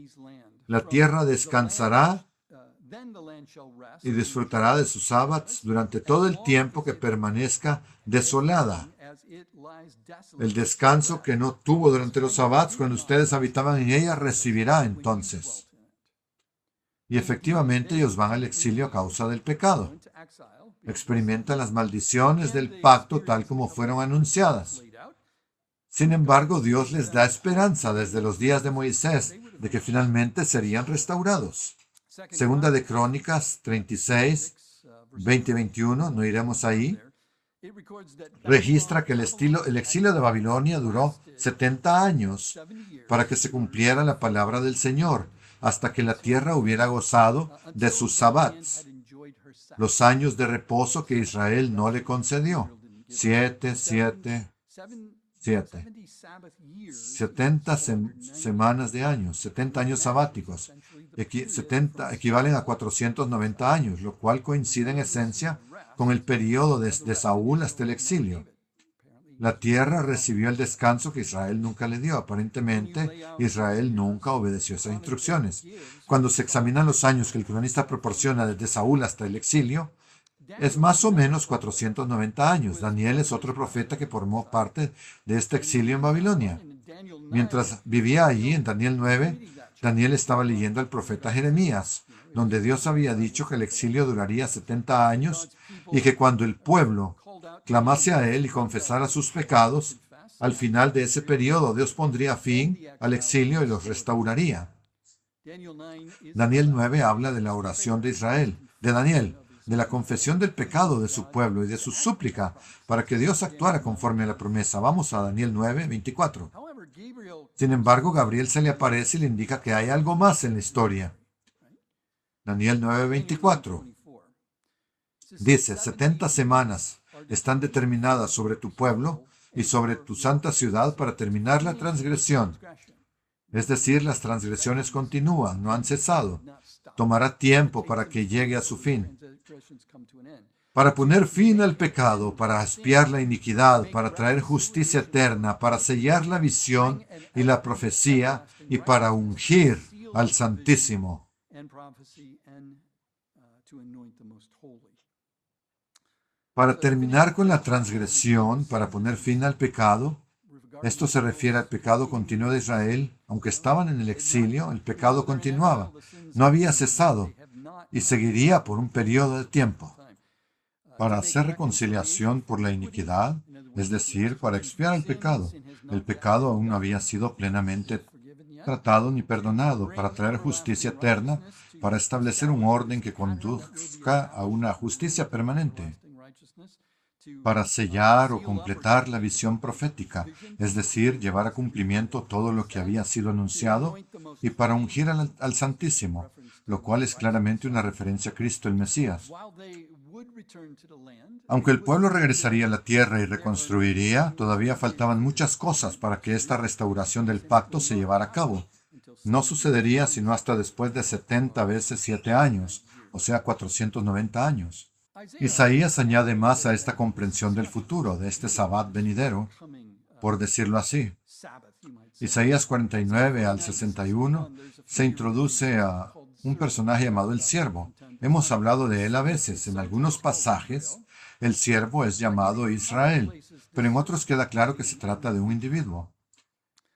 La tierra descansará y disfrutará de sus sabbats durante todo el tiempo que permanezca desolada. El descanso que no tuvo durante los sabbats cuando ustedes habitaban en ella recibirá entonces. Y efectivamente ellos van al exilio a causa del pecado. Experimentan las maldiciones del pacto tal como fueron anunciadas. Sin embargo, Dios les da esperanza desde los días de Moisés de que finalmente serían restaurados. Segunda de Crónicas 36, 20 y 21, no iremos ahí, registra que el exilio de Babilonia duró 70 años para que se cumpliera la palabra del Señor, hasta que la tierra hubiera gozado de sus sabbats, los años de reposo que Israel no le concedió. 70 semanas de años, 70 años sabáticos, 70 equivalen a 490 años, lo cual coincide en esencia con el período desde Saúl hasta el exilio. La tierra recibió el descanso que Israel nunca le dio. Aparentemente, Israel nunca obedeció esas instrucciones. Cuando se examinan los años que el cronista proporciona desde Saúl hasta el exilio, es más o menos 490 años. Daniel es otro profeta que formó parte de este exilio en Babilonia. Mientras vivía allí, en Daniel 9, Daniel estaba leyendo al profeta Jeremías, donde Dios había dicho que el exilio duraría 70 años y que cuando el pueblo clamase a él y confesara sus pecados, al final de ese periodo Dios pondría fin al exilio y los restauraría. Daniel 9 habla de la oración de Israel, de Daniel, de la confesión del pecado de su pueblo y de su súplica para que Dios actuara conforme a la promesa. Vamos a Daniel 9, 24. Sin embargo, Gabriel se le aparece y le indica que hay algo más en la historia. Daniel 9, 24. Dice, 70 semanas están determinadas sobre tu pueblo y sobre tu santa ciudad para terminar la transgresión. Es decir, las transgresiones continúan, no han cesado. Tomará tiempo para que llegue a su fin. Para poner fin al pecado, para expiar la iniquidad, para traer justicia eterna, para sellar la visión y la profecía y para ungir al Santísimo. Para terminar con la transgresión, para poner fin al pecado, esto se refiere al pecado continuo de Israel. Aunque estaban en el exilio, el pecado continuaba. No había cesado y seguiría por un periodo de tiempo. Para hacer reconciliación por la iniquidad, es decir, para expiar el pecado aún no había sido plenamente tratado ni perdonado, para traer justicia eterna, para establecer un orden que conduzca a una justicia permanente, para sellar o completar la visión profética, es decir, llevar a cumplimiento todo lo que había sido anunciado, y para ungir al Santísimo, lo cual es claramente una referencia a Cristo el Mesías. Aunque el pueblo regresaría a la tierra y reconstruiría, todavía faltaban muchas cosas para que esta restauración del pacto se llevara a cabo. No sucedería sino hasta después de 70 veces 7 años, o sea, 490 años. Isaías añade más a esta comprensión del futuro, de este sabbat venidero, por decirlo así. Isaías 49 al 61 se introduce a un personaje llamado el siervo. Hemos hablado de él a veces. En algunos pasajes, el siervo es llamado Israel, pero en otros queda claro que se trata de un individuo.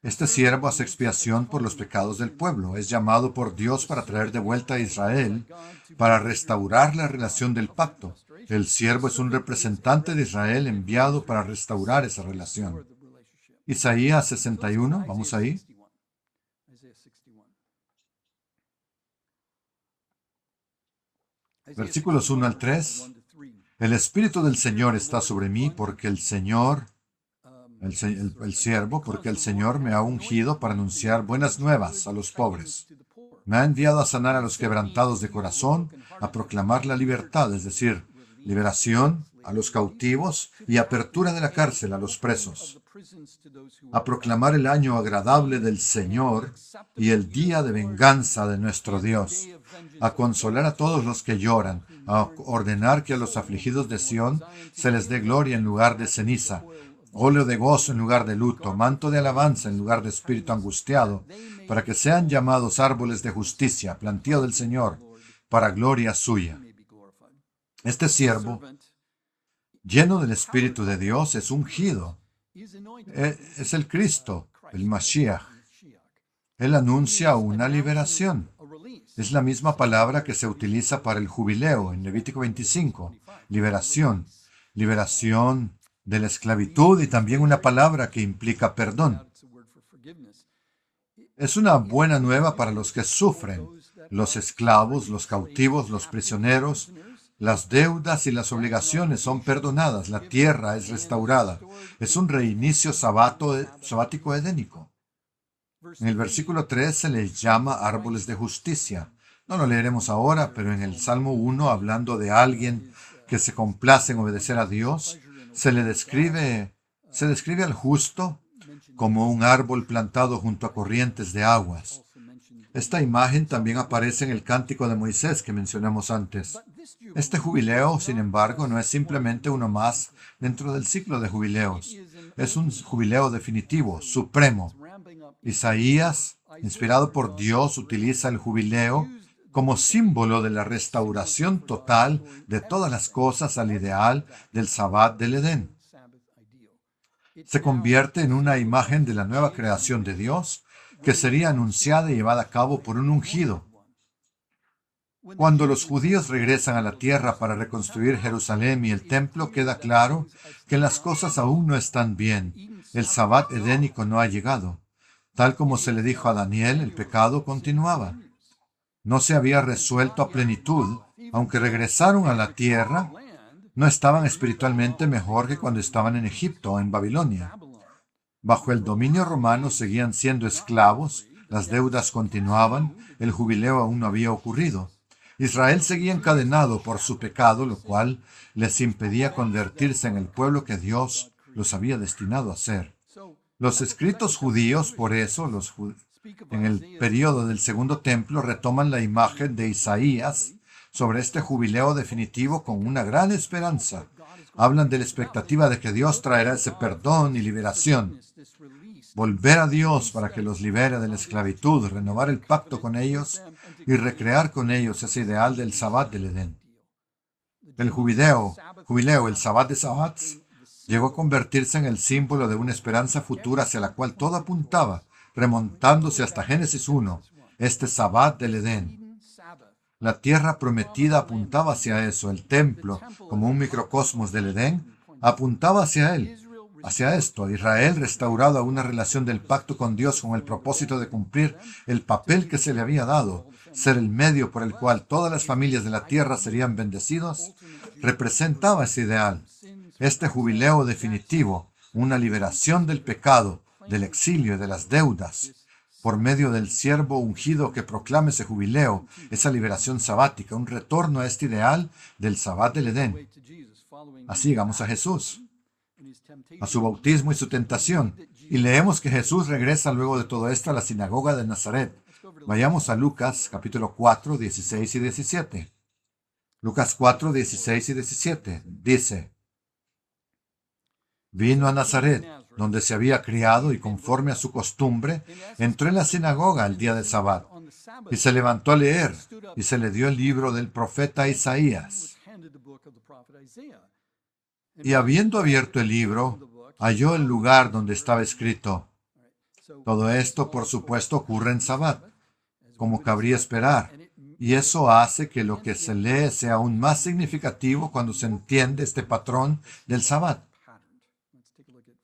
Este siervo hace expiación por los pecados del pueblo. Es llamado por Dios para traer de vuelta a Israel, para restaurar la relación del pacto. El siervo es un representante de Israel enviado para restaurar esa relación. Isaías 61, vamos ahí. Versículos 1 al 3. El Espíritu del Señor está sobre mí porque el Señor, el siervo, porque el Señor me ha ungido para anunciar buenas nuevas a los pobres. Me ha enviado a sanar a los quebrantados de corazón, a proclamar la libertad, es decir, liberación a los cautivos y apertura de la cárcel a los presos, a proclamar el año agradable del Señor y el día de venganza de nuestro Dios, a consolar a todos los que lloran, a ordenar que a los afligidos de Sión se les dé gloria en lugar de ceniza, óleo de gozo en lugar de luto, manto de alabanza en lugar de espíritu angustiado, para que sean llamados árboles de justicia, plantío del Señor, para gloria suya. Este siervo, lleno del Espíritu de Dios, es ungido. Es el Cristo, el Mashiach. Él anuncia una liberación. Es la misma palabra que se utiliza para el jubileo en Levítico 25. Liberación. Liberación de la esclavitud y también una palabra que implica perdón. Es una buena nueva para los que sufren, los esclavos, los cautivos, los prisioneros. Las deudas y las obligaciones son perdonadas, la tierra es restaurada. Es un reinicio sabático edénico. En el versículo 3 se les llama árboles de justicia. No lo leeremos ahora, pero en el Salmo 1, hablando de alguien que se complace en obedecer a Dios, se describe al justo como un árbol plantado junto a corrientes de aguas. Esta imagen también aparece en el cántico de Moisés que mencionamos antes. Este jubileo, sin embargo, no es simplemente uno más dentro del ciclo de jubileos. Es un jubileo definitivo, supremo. Isaías, inspirado por Dios, utiliza el jubileo como símbolo de la restauración total de todas las cosas al ideal del Sabbat del Edén. Se convierte en una imagen de la nueva creación de Dios que sería anunciada y llevada a cabo por un ungido. Cuando los judíos regresan a la tierra para reconstruir Jerusalén y el templo, queda claro que las cosas aún no están bien. El Sabbat edénico no ha llegado. Tal como se le dijo a Daniel, el pecado continuaba. No se había resuelto a plenitud. Aunque regresaron a la tierra, no estaban espiritualmente mejor que cuando estaban en Egipto o en Babilonia. Bajo el dominio romano seguían siendo esclavos, las deudas continuaban, el jubileo aún no había ocurrido. Israel seguía encadenado por su pecado, lo cual les impedía convertirse en el pueblo que Dios los había destinado a ser. Los escritos judíos, por eso, en el período del Segundo Templo, retoman la imagen de Isaías sobre este jubileo definitivo con una gran esperanza. Hablan de la expectativa de que Dios traerá ese perdón y liberación. Volver a Dios para que los libere de la esclavitud, renovar el pacto con ellos y recrear con ellos ese ideal del Sabbat del Edén. El jubileo, el Sabbat de Sabbats, llegó a convertirse en el símbolo de una esperanza futura hacia la cual todo apuntaba, remontándose hasta Génesis 1, este Sabbat del Edén. La tierra prometida apuntaba hacia eso, el templo, como un microcosmos del Edén, apuntaba hacia él. Hacia esto, Israel restaurado a una relación del pacto con Dios con el propósito de cumplir el papel que se le había dado, ser el medio por el cual todas las familias de la tierra serían bendecidos, representaba ese ideal. Este jubileo definitivo, una liberación del pecado, del exilio y de las deudas, por medio del siervo ungido que proclame ese jubileo, esa liberación sabática, un retorno a este ideal del Sabbat del Edén. Así llegamos a Jesús, a su bautismo y su tentación, y leemos que Jesús regresa luego de todo esto a la sinagoga de Nazaret. Vayamos a Lucas capítulo 4, 16 y 17. Lucas 4, 16 y 17 dice: Vino a Nazaret, donde se había criado, y conforme a su costumbre, entró en la sinagoga el día del Sabbat, y se levantó a leer, y se le dio el libro del profeta Isaías. Y habiendo abierto el libro, halló el lugar donde estaba escrito: Todo esto, por supuesto, ocurre en Sabbat, como cabría esperar. Y eso hace que lo que se lee sea aún más significativo cuando se entiende este patrón del Sabbat.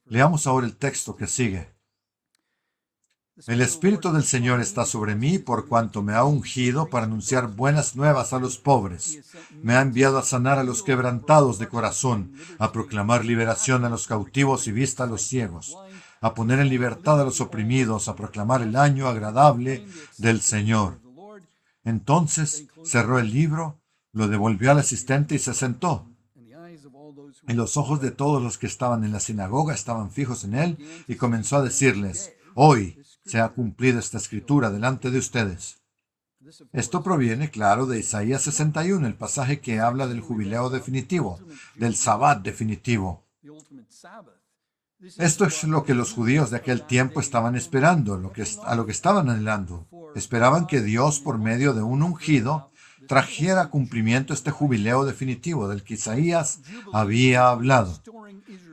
Leamos ahora el texto que sigue. El Espíritu del Señor está sobre mí por cuanto me ha ungido para anunciar buenas nuevas a los pobres. Me ha enviado a sanar a los quebrantados de corazón, a proclamar liberación a los cautivos y vista a los ciegos, a poner en libertad a los oprimidos, a proclamar el año agradable del Señor. Entonces cerró el libro, lo devolvió al asistente y se sentó. Y los ojos de todos los que estaban en la sinagoga estaban fijos en él y comenzó a decirles, hoy se ha cumplido esta escritura delante de ustedes. Esto proviene, claro, de Isaías 61, el pasaje que habla del jubileo definitivo, del Sabbat definitivo. Esto es lo que los judíos de aquel tiempo estaban esperando, a lo que estaban anhelando. Esperaban que Dios, por medio de un ungido, trajera a cumplimiento este jubileo definitivo del que Isaías había hablado.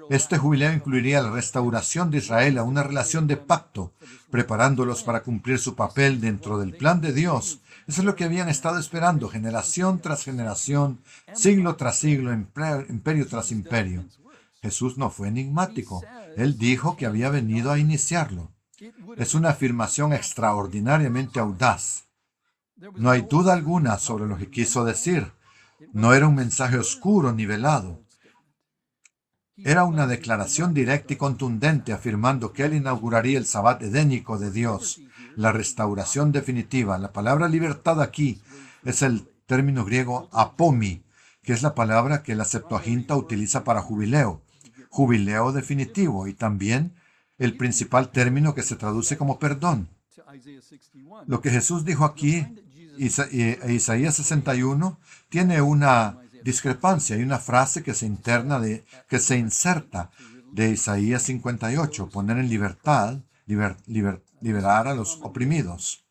Este jubileo incluiría la restauración de Israel a una relación de pacto, preparándolos para cumplir su papel dentro del plan de Dios. Eso es lo que habían estado esperando, generación tras generación, siglo tras siglo, imperio tras imperio. Jesús no fue enigmático. Él dijo que había venido a iniciarlo. Es una afirmación extraordinariamente audaz. No hay duda alguna sobre lo que quiso decir. No era un mensaje oscuro ni velado. Era una declaración directa y contundente afirmando que él inauguraría el Sabbat edénico de Dios, la restauración definitiva. La palabra libertad aquí es el término griego apomi, que es la palabra que la Septuaginta utiliza para jubileo definitivo, y también el principal término que se traduce como perdón. Lo que Jesús dijo aquí, Isaías 61, tiene una discrepancia. Hay una frase que se inserta de Isaías 58, poner en libertad, liberar a los oprimidos.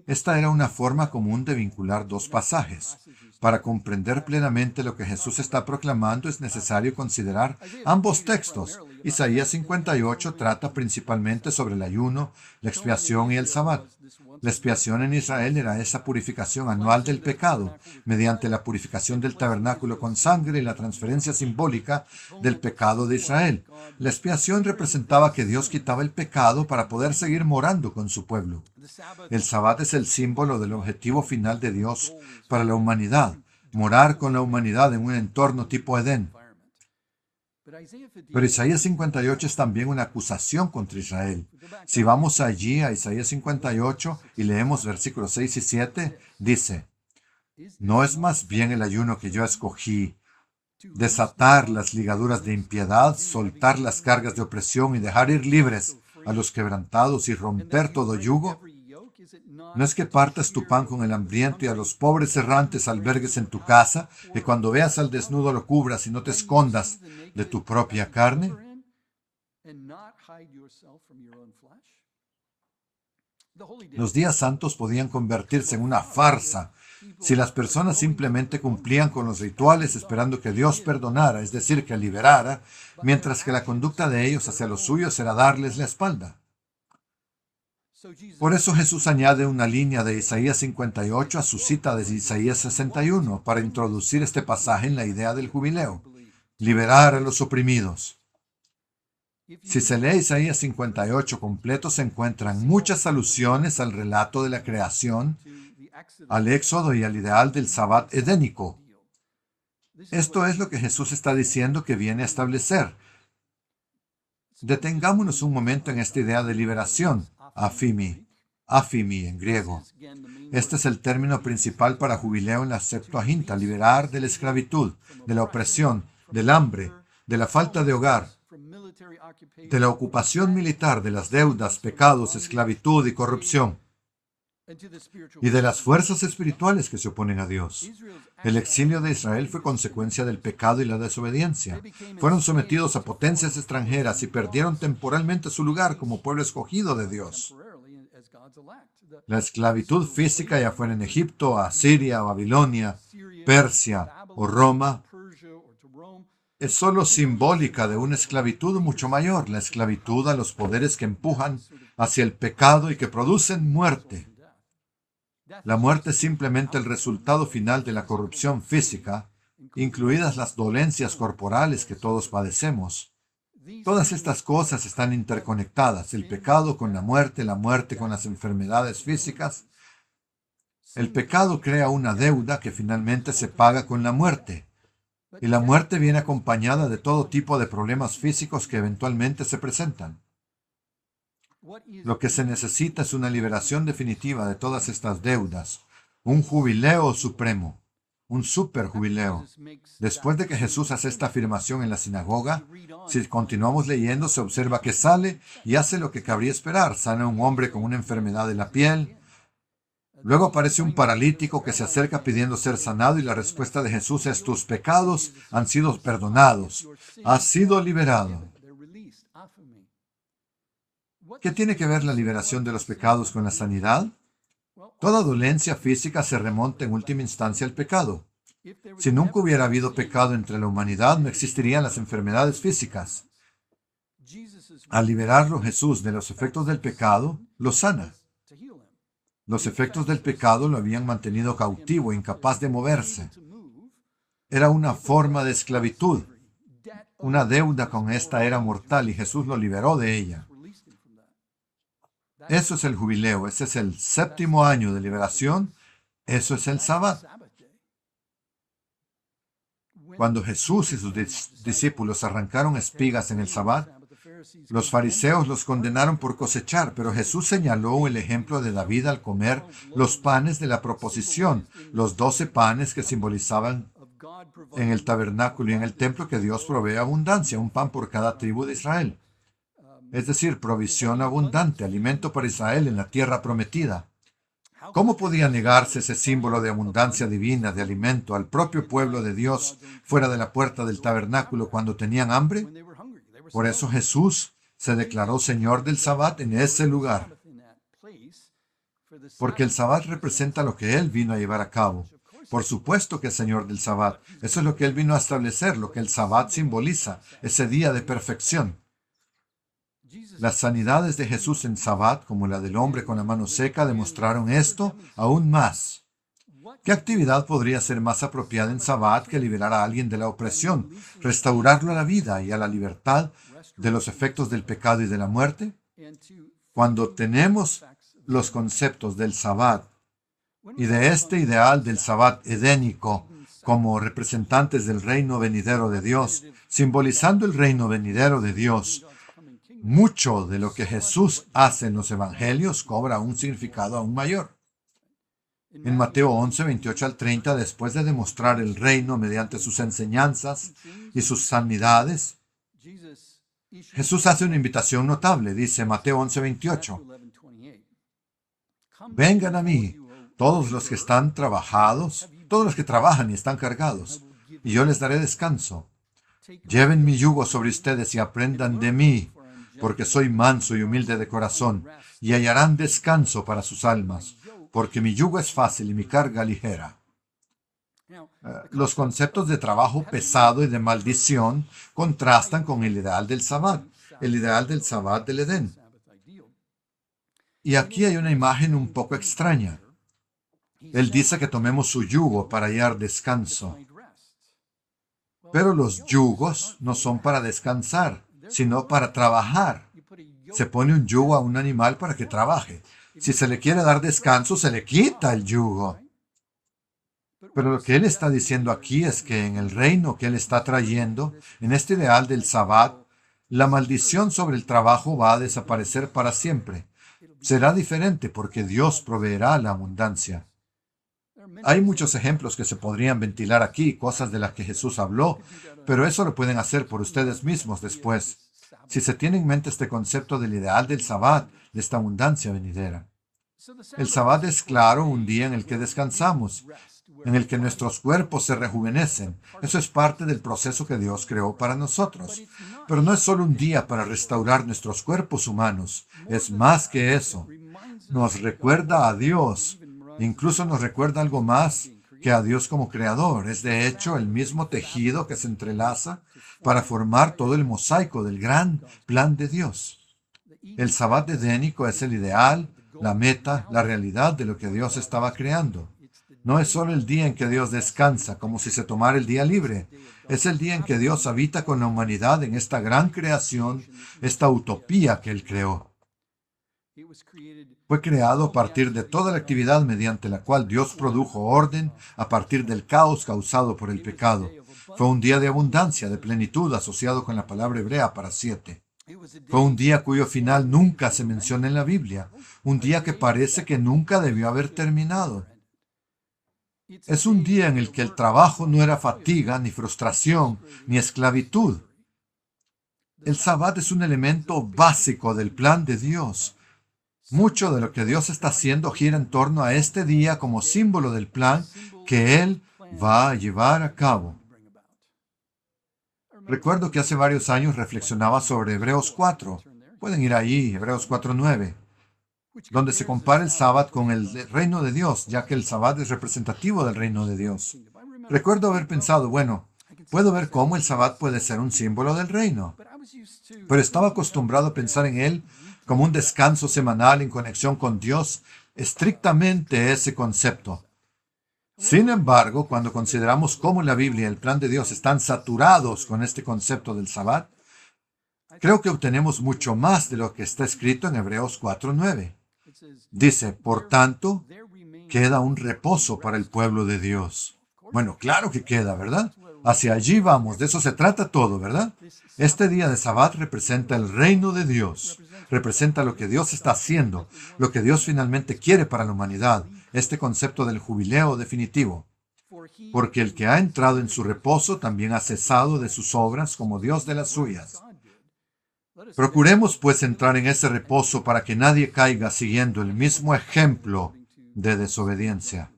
Esta era una forma común de vincular dos pasajes. Para comprender plenamente lo que Jesús está proclamando es necesario considerar ambos textos. Isaías 58 trata principalmente sobre el ayuno, la expiación y el Sabbat. La expiación en Israel era esa purificación anual del pecado, mediante la purificación del tabernáculo con sangre y la transferencia simbólica del pecado de Israel. La expiación representaba que Dios quitaba el pecado para poder seguir morando con su pueblo. El Sabbat es el símbolo del objetivo final de Dios para la humanidad, morar con la humanidad en un entorno tipo Edén. Pero Isaías 58 es también una acusación contra Israel. Si vamos allí a Isaías 58 y leemos versículos 6 y 7, dice, ¿no es más bien el ayuno que yo escogí, desatar las ligaduras de impiedad, soltar las cargas de opresión y dejar ir libres a los quebrantados y romper todo yugo? ¿No es que partas tu pan con el hambriento y a los pobres errantes albergues en tu casa, y cuando veas al desnudo lo cubras y no te escondas de tu propia carne? Los días santos podían convertirse en una farsa si las personas simplemente cumplían con los rituales esperando que Dios perdonara, es decir, que liberara, mientras que la conducta de ellos hacia los suyos era darles la espalda. Por eso Jesús añade una línea de Isaías 58 a su cita de Isaías 61 para introducir este pasaje en la idea del jubileo, liberar a los oprimidos. Si se lee Isaías 58 completo, se encuentran muchas alusiones al relato de la creación, al éxodo y al ideal del Sabbat edénico. Esto es lo que Jesús está diciendo que viene a establecer. Detengámonos un momento en esta idea de liberación. Afimi en griego. Este es el término principal para jubileo en la Septuaginta, liberar de la esclavitud, de la opresión, del hambre, de la falta de hogar, de la ocupación militar, de las deudas, pecados, esclavitud y corrupción, y de las fuerzas espirituales que se oponen a Dios. El exilio de Israel fue consecuencia del pecado y la desobediencia. Fueron sometidos a potencias extranjeras y perdieron temporalmente su lugar como pueblo escogido de Dios. La esclavitud física, ya fuera en Egipto, Asiria, Babilonia, Persia o Roma, es solo simbólica de una esclavitud mucho mayor, la esclavitud a los poderes que empujan hacia el pecado y que producen muerte. La muerte es simplemente el resultado final de la corrupción física, incluidas las dolencias corporales que todos padecemos. Todas estas cosas están interconectadas, el pecado con la muerte con las enfermedades físicas. El pecado crea una deuda que finalmente se paga con la muerte. Y la muerte viene acompañada de todo tipo de problemas físicos que eventualmente se presentan. Lo que se necesita es una liberación definitiva de todas estas deudas, un jubileo supremo, un superjubileo. Después de que Jesús hace esta afirmación en la sinagoga, si continuamos leyendo, se observa que sale y hace lo que cabría esperar. Sana a un hombre con una enfermedad de la piel. Luego aparece un paralítico que se acerca pidiendo ser sanado y la respuesta de Jesús es: tus pecados han sido perdonados, has sido liberado. ¿Qué tiene que ver la liberación de los pecados con la sanidad? Toda dolencia física se remonta en última instancia al pecado. Si nunca hubiera habido pecado entre la humanidad, no existirían las enfermedades físicas. Al liberarlo Jesús de los efectos del pecado, lo sana. Los efectos del pecado lo habían mantenido cautivo, incapaz de moverse. Era una forma de esclavitud, una deuda con esta era mortal, y Jesús lo liberó de ella. Eso es el jubileo, ese es el 7º año de liberación, eso es el Sabbat. Cuando Jesús y sus discípulos arrancaron espigas en el Sabbat, los fariseos los condenaron por cosechar, pero Jesús señaló el ejemplo de David al comer los panes de la proposición, los 12 panes que simbolizaban en el tabernáculo y en el templo que Dios provee abundancia, un pan por cada tribu de Israel. Es decir, provisión abundante, alimento para Israel en la tierra prometida. ¿Cómo podía negarse ese símbolo de abundancia divina de alimento al propio pueblo de Dios fuera de la puerta del tabernáculo cuando tenían hambre? Por eso Jesús se declaró Señor del Sabbat en ese lugar. Porque el Sabbat representa lo que Él vino a llevar a cabo. Por supuesto que es Señor del Sabbat. Eso es lo que Él vino a establecer, lo que el Sabbat simboliza, ese día de perfección. Las sanidades de Jesús en Sabbat, como la del hombre con la mano seca, demostraron esto aún más. ¿Qué actividad podría ser más apropiada en Sabbat que liberar a alguien de la opresión, restaurarlo a la vida y a la libertad de los efectos del pecado y de la muerte? Cuando tenemos los conceptos del Sabbat y de este ideal del Sabbat edénico como representantes del reino venidero de Dios, simbolizando el reino venidero de Dios, mucho de lo que Jesús hace en los evangelios cobra un significado aún mayor. En Mateo 11, 28 al 30, después de demostrar el reino mediante sus enseñanzas y sus sanidades, Jesús hace una invitación notable. Dice Mateo 11, 28, vengan a mí, todos los que están trabajados, todos los que trabajan y están cargados, y yo les daré descanso. Lleven mi yugo sobre ustedes y aprendan de mí, porque soy manso y humilde de corazón, y hallarán descanso para sus almas, porque mi yugo es fácil y mi carga ligera. Los conceptos de trabajo pesado y de maldición contrastan con el ideal del Sabbat del Edén. Y aquí hay una imagen un poco extraña. Él dice que tomemos su yugo para hallar descanso. Pero los yugos no son para descansar, sino para trabajar. Se pone un yugo a un animal para que trabaje. Si se le quiere dar descanso, se le quita el yugo. Pero lo que él está diciendo aquí es que en el reino que él está trayendo, en este ideal del Sabbat, la maldición sobre el trabajo va a desaparecer para siempre. Será diferente porque Dios proveerá la abundancia. Hay muchos ejemplos que se podrían ventilar aquí, cosas de las que Jesús habló, pero eso lo pueden hacer por ustedes mismos después, si se tiene en mente este concepto del ideal del Sabbat, de esta abundancia venidera. El Sabbat es, claro, un día en el que descansamos, en el que nuestros cuerpos se rejuvenecen. Eso es parte del proceso que Dios creó para nosotros. Pero no es solo un día para restaurar nuestros cuerpos humanos. Es más que eso. Nos recuerda a Dios. Incluso nos recuerda algo más que a Dios como creador. Es de hecho el mismo tejido que se entrelaza para formar todo el mosaico del gran plan de Dios. El sabbat edénico es el ideal, la meta, la realidad de lo que Dios estaba creando. No es solo el día en que Dios descansa, como si se tomara el día libre. Es el día en que Dios habita con la humanidad en esta gran creación, esta utopía que Él creó. Fue creado a partir de toda la actividad mediante la cual Dios produjo orden a partir del caos causado por el pecado. Fue un día de abundancia, de plenitud, asociado con la palabra hebrea para 7. Fue un día cuyo final nunca se menciona en la Biblia, un día que parece que nunca debió haber terminado. Es un día en el que el trabajo no era fatiga, ni frustración, ni esclavitud. El sabbat es un elemento básico del plan de Dios. Mucho de lo que Dios está haciendo gira en torno a este día como símbolo del plan que Él va a llevar a cabo. Recuerdo que hace varios años reflexionaba sobre Hebreos 4. Pueden ir ahí, Hebreos 4:9, donde se compara el sábado con el reino de Dios, ya que el sábado es representativo del reino de Dios. Recuerdo haber pensado, bueno, puedo ver cómo el sábado puede ser un símbolo del reino, pero estaba acostumbrado a pensar en él como un descanso semanal en conexión con Dios, estrictamente ese concepto. Sin embargo, cuando consideramos cómo la Biblia y el plan de Dios están saturados con este concepto del sabbat, creo que obtenemos mucho más de lo que está escrito en Hebreos 4:9. Dice, por tanto, queda un reposo para el pueblo de Dios. Bueno, claro que queda, ¿verdad? Hacia allí vamos, de eso se trata todo, ¿verdad? Este día de Sabbat representa el reino de Dios, representa lo que Dios está haciendo, lo que Dios finalmente quiere para la humanidad, este concepto del jubileo definitivo. Porque el que ha entrado en su reposo también ha cesado de sus obras como Dios de las suyas. Procuremos pues entrar en ese reposo para que nadie caiga siguiendo el mismo ejemplo de desobediencia.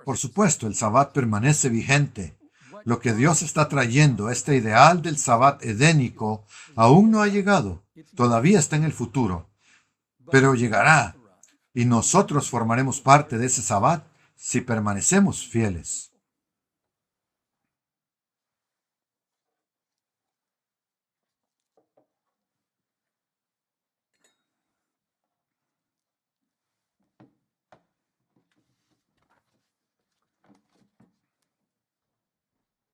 Por supuesto, el sabbat permanece vigente. Lo que Dios está trayendo, este ideal del sabbat edénico, aún no ha llegado. Todavía está en el futuro. Pero llegará. Y nosotros formaremos parte de ese sabbat si permanecemos fieles.